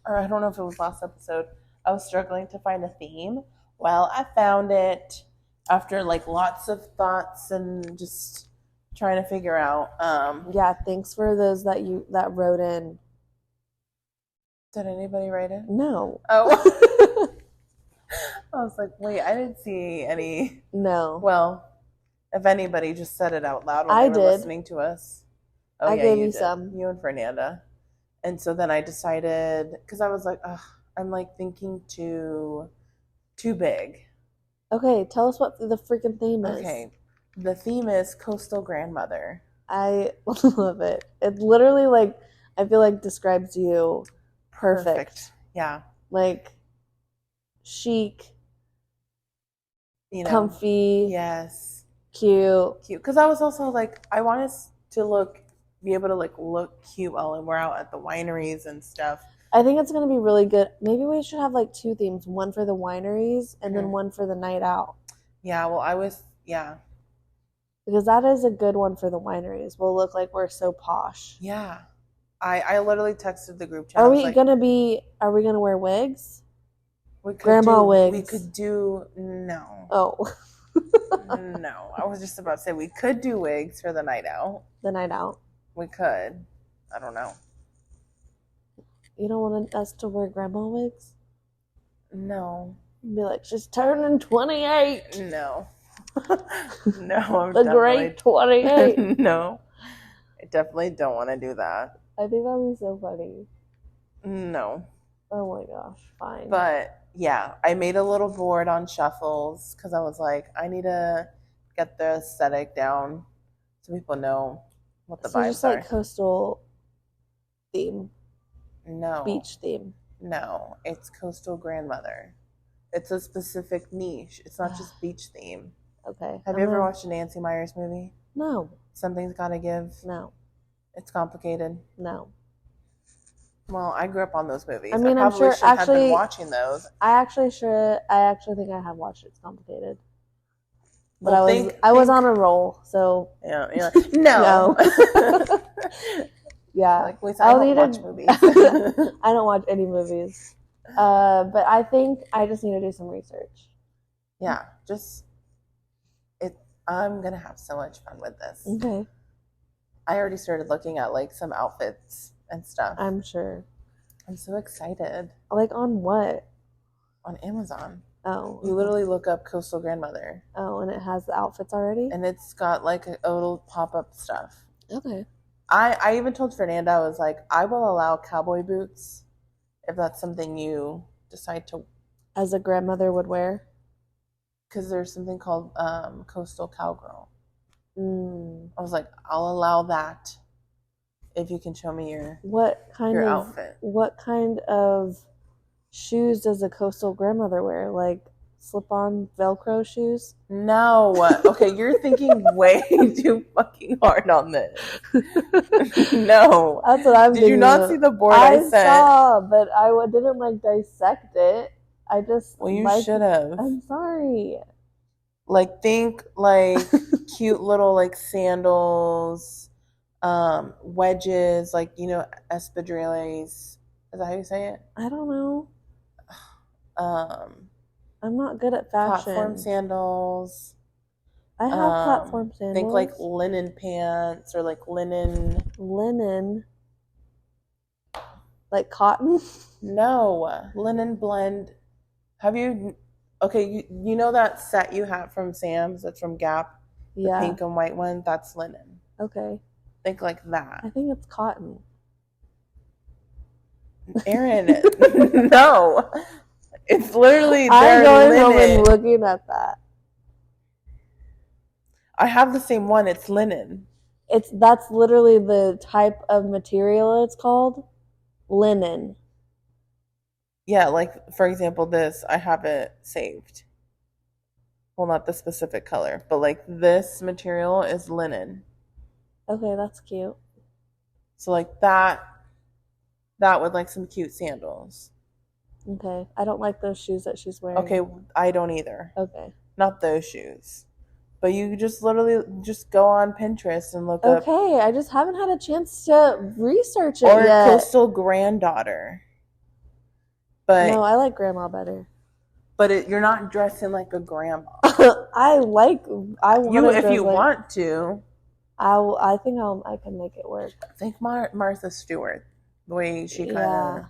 Speaker 2: or I don't know if it was last episode, I was struggling to find a theme. Well, I found it after like lots of thoughts and just trying to figure out.
Speaker 1: Yeah, thanks for those that wrote in.
Speaker 2: Did anybody write in?
Speaker 1: No.
Speaker 2: Oh. I was like, wait, I didn't see any.
Speaker 1: No.
Speaker 2: Well, if anybody just said it out loud when they were listening to us. Oh,
Speaker 1: I gave you some.
Speaker 2: You and Fernanda. And so then I decided, because I was like, I'm like thinking too big.
Speaker 1: Okay, tell us what the freaking theme is.
Speaker 2: Okay, the theme is coastal grandmother.
Speaker 1: I love it. It literally, like, I feel like describes you perfect.
Speaker 2: Yeah.
Speaker 1: Like, chic,
Speaker 2: comfy.
Speaker 1: Yes. Cute.
Speaker 2: Because I was also like, I want us to be able to look cute while we're out at the wineries and stuff.
Speaker 1: I think it's going to be really good. Maybe we should have like two themes, one for the wineries and then one for the night out.
Speaker 2: Yeah, well,
Speaker 1: because that is a good one for the wineries. We'll look like we're so posh.
Speaker 2: Yeah. I literally texted the group chat.
Speaker 1: Are we going to wear wigs?
Speaker 2: Wigs.
Speaker 1: We
Speaker 2: could do, no.
Speaker 1: Oh.
Speaker 2: No, I was just about to say we could do wigs for the night out.
Speaker 1: The night out?
Speaker 2: We could. I don't know.
Speaker 1: You don't want us to wear grandma wigs?
Speaker 2: No.
Speaker 1: Be like, she's turning 28.
Speaker 2: No. No,
Speaker 1: the great 28.
Speaker 2: No. I definitely don't want to do that.
Speaker 1: I think that'd be so funny.
Speaker 2: No.
Speaker 1: Oh my gosh, fine.
Speaker 2: But yeah, I made a little board on shuffles because I was like, I need to get the aesthetic down so people know what the vibes
Speaker 1: just
Speaker 2: are.
Speaker 1: Like coastal theme.
Speaker 2: No.
Speaker 1: Beach theme.
Speaker 2: No, it's coastal grandmother. It's a specific niche. It's not just beach theme.
Speaker 1: Okay.
Speaker 2: Have you ever watched a Nancy Meyers movie?
Speaker 1: No.
Speaker 2: Something's Gotta Give?
Speaker 1: No.
Speaker 2: It's complicated?
Speaker 1: No.
Speaker 2: Well, I grew up on those movies.
Speaker 1: I mean,
Speaker 2: I probably should have been watching those.
Speaker 1: I actually think I have watched It's Complicated. But
Speaker 2: well,
Speaker 1: I was on a roll, so
Speaker 2: yeah. No.
Speaker 1: Yeah.
Speaker 2: Like, Luisa, I don't watch movies.
Speaker 1: I don't watch any movies. But I think I just need to do some research.
Speaker 2: Yeah, I'm gonna have so much fun with this.
Speaker 1: Okay.
Speaker 2: I already started looking at like some outfits and stuff.
Speaker 1: I'm sure.
Speaker 2: I'm so excited.
Speaker 1: Like on what?
Speaker 2: On Amazon.
Speaker 1: Oh.
Speaker 2: You literally look up Coastal Grandmother.
Speaker 1: Oh, and it has the outfits already?
Speaker 2: And it's got like a little pop-up stuff.
Speaker 1: Okay.
Speaker 2: I even told Fernanda, I was like, I will allow cowboy boots if that's something you decide to.
Speaker 1: As a grandmother would wear?
Speaker 2: Because there's something called Coastal Cowgirl.
Speaker 1: I
Speaker 2: was like, I'll allow that if you can show me your outfit.
Speaker 1: What kind of shoes does a coastal grandmother wear? Like slip-on Velcro shoes?
Speaker 2: No. Okay, you're thinking way too fucking hard on this. No.
Speaker 1: That's what I'm thinking.
Speaker 2: Did you not see the board I sent?
Speaker 1: I saw, but I didn't like dissect it. I just.
Speaker 2: Well, you should have.
Speaker 1: I'm sorry.
Speaker 2: Like, think like cute little like sandals, wedges, like, you know, espadrilles. Is that how you say it?
Speaker 1: I don't know. I'm not good at fashion.
Speaker 2: Platform sandals.
Speaker 1: I have platform sandals.
Speaker 2: Think like linen pants or like linen.
Speaker 1: Linen? Like cotton?
Speaker 2: No. Linen blend. Have you... Okay, you know that set you have from Sam's that's from Gap?
Speaker 1: Yeah.
Speaker 2: The pink and white one? That's linen.
Speaker 1: Okay.
Speaker 2: Think like that.
Speaker 1: I think it's cotton.
Speaker 2: Erin, no. It's literally
Speaker 1: I'm going home and looking at that.
Speaker 2: I have the same one. It's linen.
Speaker 1: That's literally the type of material it's called. Linen.
Speaker 2: Yeah, like, for example, this, I have it saved. Well, not the specific color, but, like, this material is linen.
Speaker 1: Okay, that's cute.
Speaker 2: So, like, that with, like, some cute sandals.
Speaker 1: Okay. I don't like those shoes that she's wearing.
Speaker 2: Okay, I don't either.
Speaker 1: Okay.
Speaker 2: Not those shoes. But you just literally just go on Pinterest and look up.
Speaker 1: Okay, I just haven't had a chance to research it
Speaker 2: yet.
Speaker 1: Or
Speaker 2: Coastal Granddaughter. But
Speaker 1: no, I like grandma better.
Speaker 2: But you're not dressing like a grandma.
Speaker 1: If you
Speaker 2: want to.
Speaker 1: I think I can make it work.
Speaker 2: Think Martha Stewart, the way she kind of.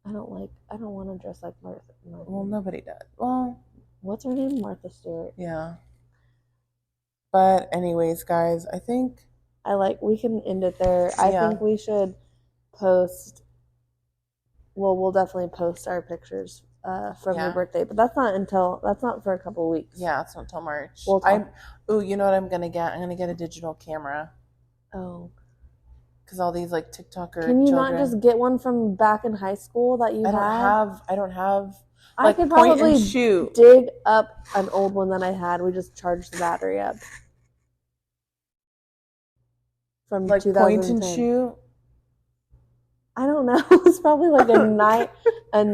Speaker 1: I don't want to dress like Martha.
Speaker 2: Well, nobody does. Well,
Speaker 1: what's her name? Martha Stewart.
Speaker 2: Yeah. But anyways, guys, I think
Speaker 1: we can end it there. I think we should post. Well, we'll definitely post our pictures from your birthday, but that's not for a couple of weeks.
Speaker 2: Yeah, it's not until March.
Speaker 1: You
Speaker 2: know what I'm gonna get? I'm gonna get a digital camera.
Speaker 1: Oh.
Speaker 2: Because all these like TikToker
Speaker 1: Can you
Speaker 2: children,
Speaker 1: not just get one from back in high school that you have?
Speaker 2: I don't have.
Speaker 1: I could probably dig up an old one that I had. We just charged the battery up. From
Speaker 2: like
Speaker 1: 2010.
Speaker 2: Point and shoot.
Speaker 1: I don't know. It's probably like a Nikon.
Speaker 2: A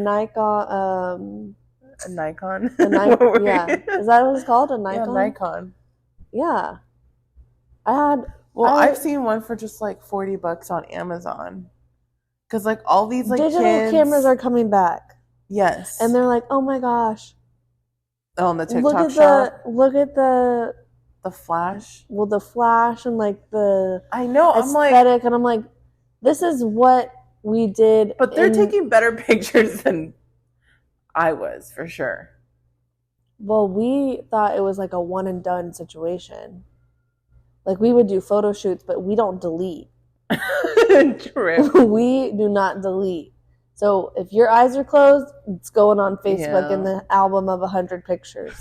Speaker 2: Nikon.
Speaker 1: Yeah. Is that what it's called? A Nikon?
Speaker 2: Yeah, Nikon.
Speaker 1: Yeah.
Speaker 2: I've seen one for just like $40 on Amazon. Because like all these like
Speaker 1: digital cameras are coming back.
Speaker 2: Yes.
Speaker 1: And they're like, oh my gosh.
Speaker 2: Oh, on the TikTok shop.
Speaker 1: Look at the
Speaker 2: flash.
Speaker 1: Well, the flash and like the
Speaker 2: I know.
Speaker 1: aesthetic, and I'm like, this is what we did.
Speaker 2: But they're taking better pictures than I was, for sure.
Speaker 1: Well, we thought it was like a one and done situation. Like, we would do photo shoots, but we don't delete.
Speaker 2: True.
Speaker 1: We do not delete. So if your eyes are closed, it's going on Facebook in the album of 100 pictures.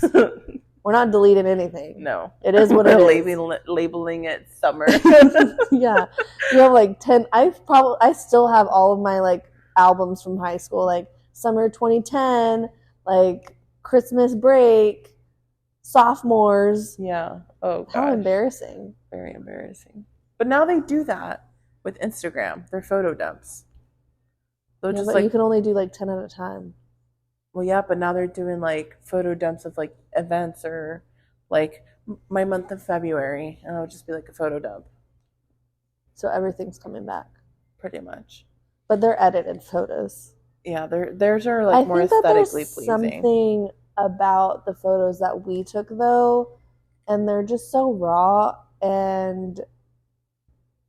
Speaker 1: We're not deleting anything.
Speaker 2: No.
Speaker 1: It is what it is.
Speaker 2: Labeling it summer.
Speaker 1: Yeah. You have like 10. I still have all of my like albums from high school, like summer 2010, like Christmas break, sophomores.
Speaker 2: Yeah. Oh gosh.
Speaker 1: How embarrassing.
Speaker 2: Very embarrassing. But now they do that with Instagram. They're photo dumps.
Speaker 1: Yeah, just but you can only do like 10 at a time.
Speaker 2: Well, yeah, but now they're doing like photo dumps of like events or like my month of February, and it'll just be like a photo dump.
Speaker 1: So everything's coming back.
Speaker 2: Pretty much.
Speaker 1: But they're edited photos.
Speaker 2: Yeah, theirs are like more aesthetically pleasing.
Speaker 1: Something about the photos that we took though, and they're just so raw and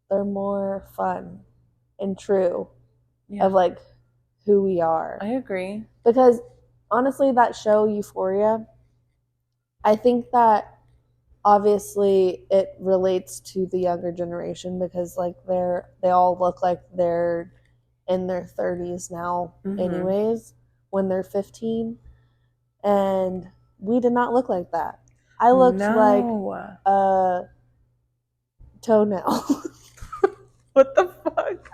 Speaker 1: they're more fun and true of like who we are.
Speaker 2: I agree.
Speaker 1: Because honestly, that show Euphoria, I think that obviously it relates to the younger generation because like they all look like they're in their 30s now anyways when they're 15, and we did not look like that. I looked like a toenail.
Speaker 2: What the fuck?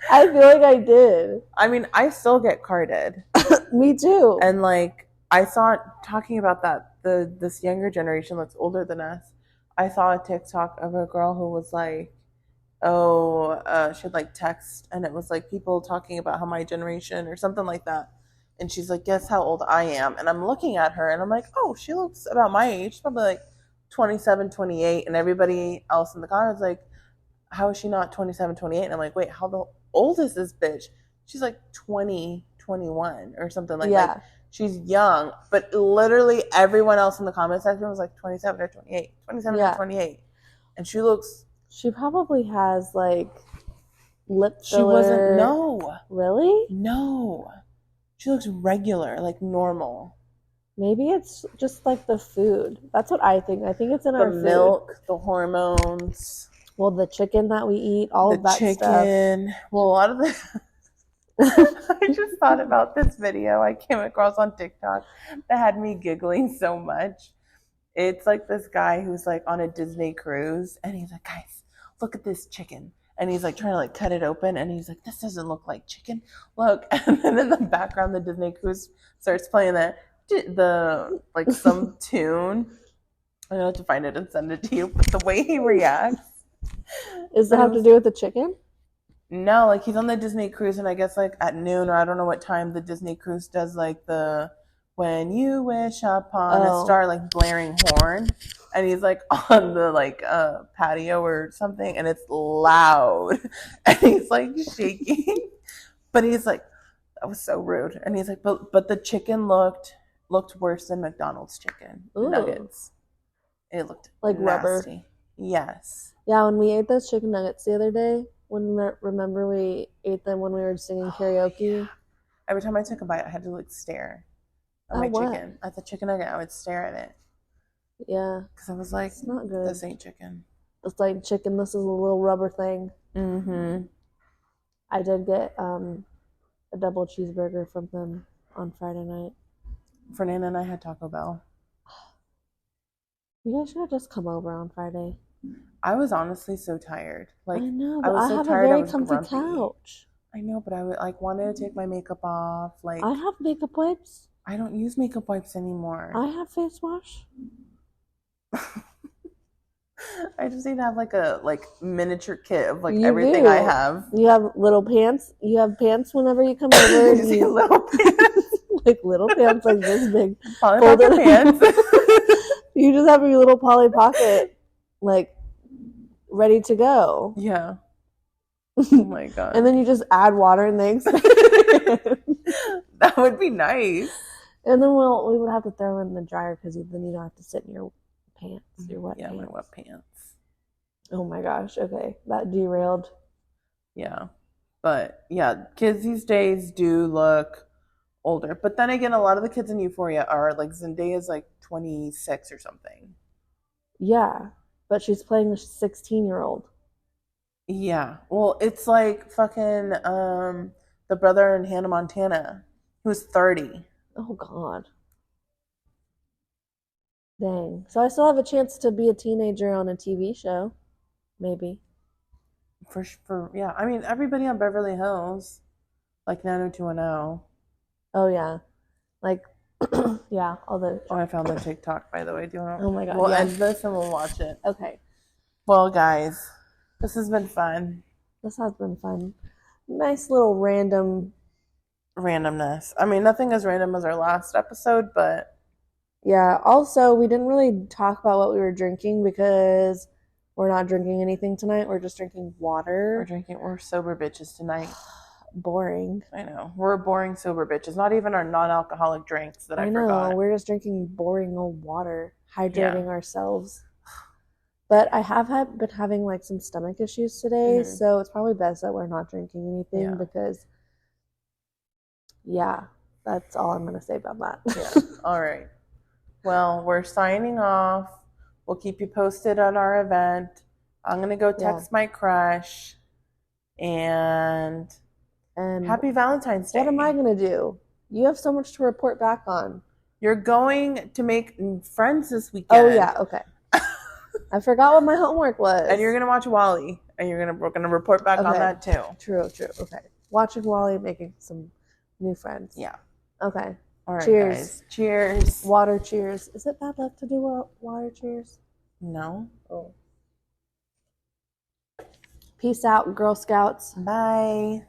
Speaker 1: I feel like I did.
Speaker 2: I mean, I still get carded.
Speaker 1: Me too.
Speaker 2: And like I saw talking about that this younger generation that's older than us. I saw a TikTok of a girl who was like, she'd like text, and it was like people talking about how my generation or something like that. And she's like, guess how old I am? And I'm looking at her and I'm like, oh, she looks about my age. She's probably like 27, 28. And everybody else in the comments like, how is she not 27, 28? And I'm like, wait, how old is this bitch? She's like 20, 21 or something like that. Like, she's young. But literally everyone else in the comment section was like 27 or 28, 27 or 28. And she
Speaker 1: probably has like lip filler.
Speaker 2: She wasn't, no.
Speaker 1: Really?
Speaker 2: No. She looks regular, like normal.
Speaker 1: Maybe it's just like the food. That's what I think. I think it's in our food.
Speaker 2: The milk, the hormones.
Speaker 1: Well, the chicken that we eat, all of that stuff. The chicken.
Speaker 2: Well, a lot of the... I just thought about this video I came across on TikTok that had me giggling so much. It's like this guy who's like on a Disney cruise, and he's like, guys, look at this chicken. And he's like trying to like cut it open, and he's like, this doesn't look like chicken. Look. And then in the background, the Disney cruise starts playing the like some tune. I don't have to find it and send it to you, but the way he reacts.
Speaker 1: Does it have to do with the chicken?
Speaker 2: No, like he's on the Disney cruise, and I guess like at noon or I don't know what time the Disney cruise does like the when you wish upon a star like blaring horn, and he's like on the like patio or something, and it's loud, and he's like shaking, but he's like, that was so rude, and he's like, but the chicken looked worse than McDonald's chicken nuggets. It looked like nasty. Rubber. Yes.
Speaker 1: Yeah, when we ate those chicken nuggets the other day, remember we ate them when we were singing karaoke? Yeah.
Speaker 2: Every time I took a bite, I had to like stare at my chicken. At the chicken nugget, I would stare at it.
Speaker 1: Yeah.
Speaker 2: Because I was like, it's not good. This ain't chicken.
Speaker 1: It's like chicken. This is a little rubber thing.
Speaker 2: Mm-hmm.
Speaker 1: I did get a double cheeseburger from them on Friday night.
Speaker 2: Fernanda and I had Taco Bell.
Speaker 1: You guys should have just come over on Friday.
Speaker 2: I was honestly so tired. Like,
Speaker 1: I know, but I have a very comfy couch.
Speaker 2: I know, but I would like wanted to take my makeup off. Like,
Speaker 1: I have makeup wipes.
Speaker 2: I don't use makeup wipes anymore.
Speaker 1: I have face wash.
Speaker 2: I just need to have like a miniature kit of like everything I have.
Speaker 1: You have little pants. You have pants whenever you come over.
Speaker 2: You see little pants,
Speaker 1: like little pants, like this big.
Speaker 2: Polly Pocket pants.
Speaker 1: You just have your little Polly Pocket, like ready to go.
Speaker 2: Yeah. Oh my god.
Speaker 1: And then you just add water and things.
Speaker 2: That would be nice.
Speaker 1: And then we would have to throw in the dryer because then you don't have to sit in your pants, your wet pants.
Speaker 2: Yeah, my wet pants.
Speaker 1: Oh my gosh. Okay, that derailed.
Speaker 2: Yeah, but yeah, kids these days do look older. But then again, a lot of the kids in Euphoria are like Zendaya's like 26 or something.
Speaker 1: Yeah, but she's playing a 16-year-old.
Speaker 2: Yeah, well, it's like fucking the brother in Hannah Montana who's 30.
Speaker 1: Oh god. Dang. So I still have a chance to be a teenager on a TV show. Maybe.
Speaker 2: For yeah. I mean, everybody on Beverly Hills, like 90210.
Speaker 1: Oh yeah. Like Yeah, all the.
Speaker 2: Oh, I found the TikTok, by the way. Do you want to?
Speaker 1: Oh my God,
Speaker 2: We'll
Speaker 1: yeah.
Speaker 2: end this and we'll watch it.
Speaker 1: Okay.
Speaker 2: Well, guys, this has been fun.
Speaker 1: This has been fun. Nice little random.
Speaker 2: Randomness. I mean, nothing as random as our last episode, but
Speaker 1: Yeah. Also, we didn't really talk about what we were drinking because we're not drinking anything tonight. We're just drinking water.
Speaker 2: we're sober bitches tonight.
Speaker 1: Boring.
Speaker 2: I know. We're boring sober bitches. Not even our non-alcoholic drinks that I
Speaker 1: know.
Speaker 2: forgot.
Speaker 1: We're just drinking boring old water, hydrating ourselves. But I have been having like some stomach issues today, so it's probably best that we're not drinking anything because, that's all I'm going to say about that.
Speaker 2: Yeah. All right. Well, we're signing off. We'll keep you posted on our event. I'm going to go text my crush. And happy Valentine's Day.
Speaker 1: What am I going to do? You have so much to report back on.
Speaker 2: You're going to make friends this weekend.
Speaker 1: Oh, yeah. Okay. I forgot what my homework was.
Speaker 2: And you're going to watch Wally. And we're going to report back on that too.
Speaker 1: True. Okay. Watching Wally, making some new friends.
Speaker 2: Yeah.
Speaker 1: Okay.
Speaker 2: All right,
Speaker 1: cheers.
Speaker 2: Guys. Cheers.
Speaker 1: Water cheers. Is it bad luck to do water cheers?
Speaker 2: No.
Speaker 1: Oh. Peace out, Girl Scouts.
Speaker 2: Bye.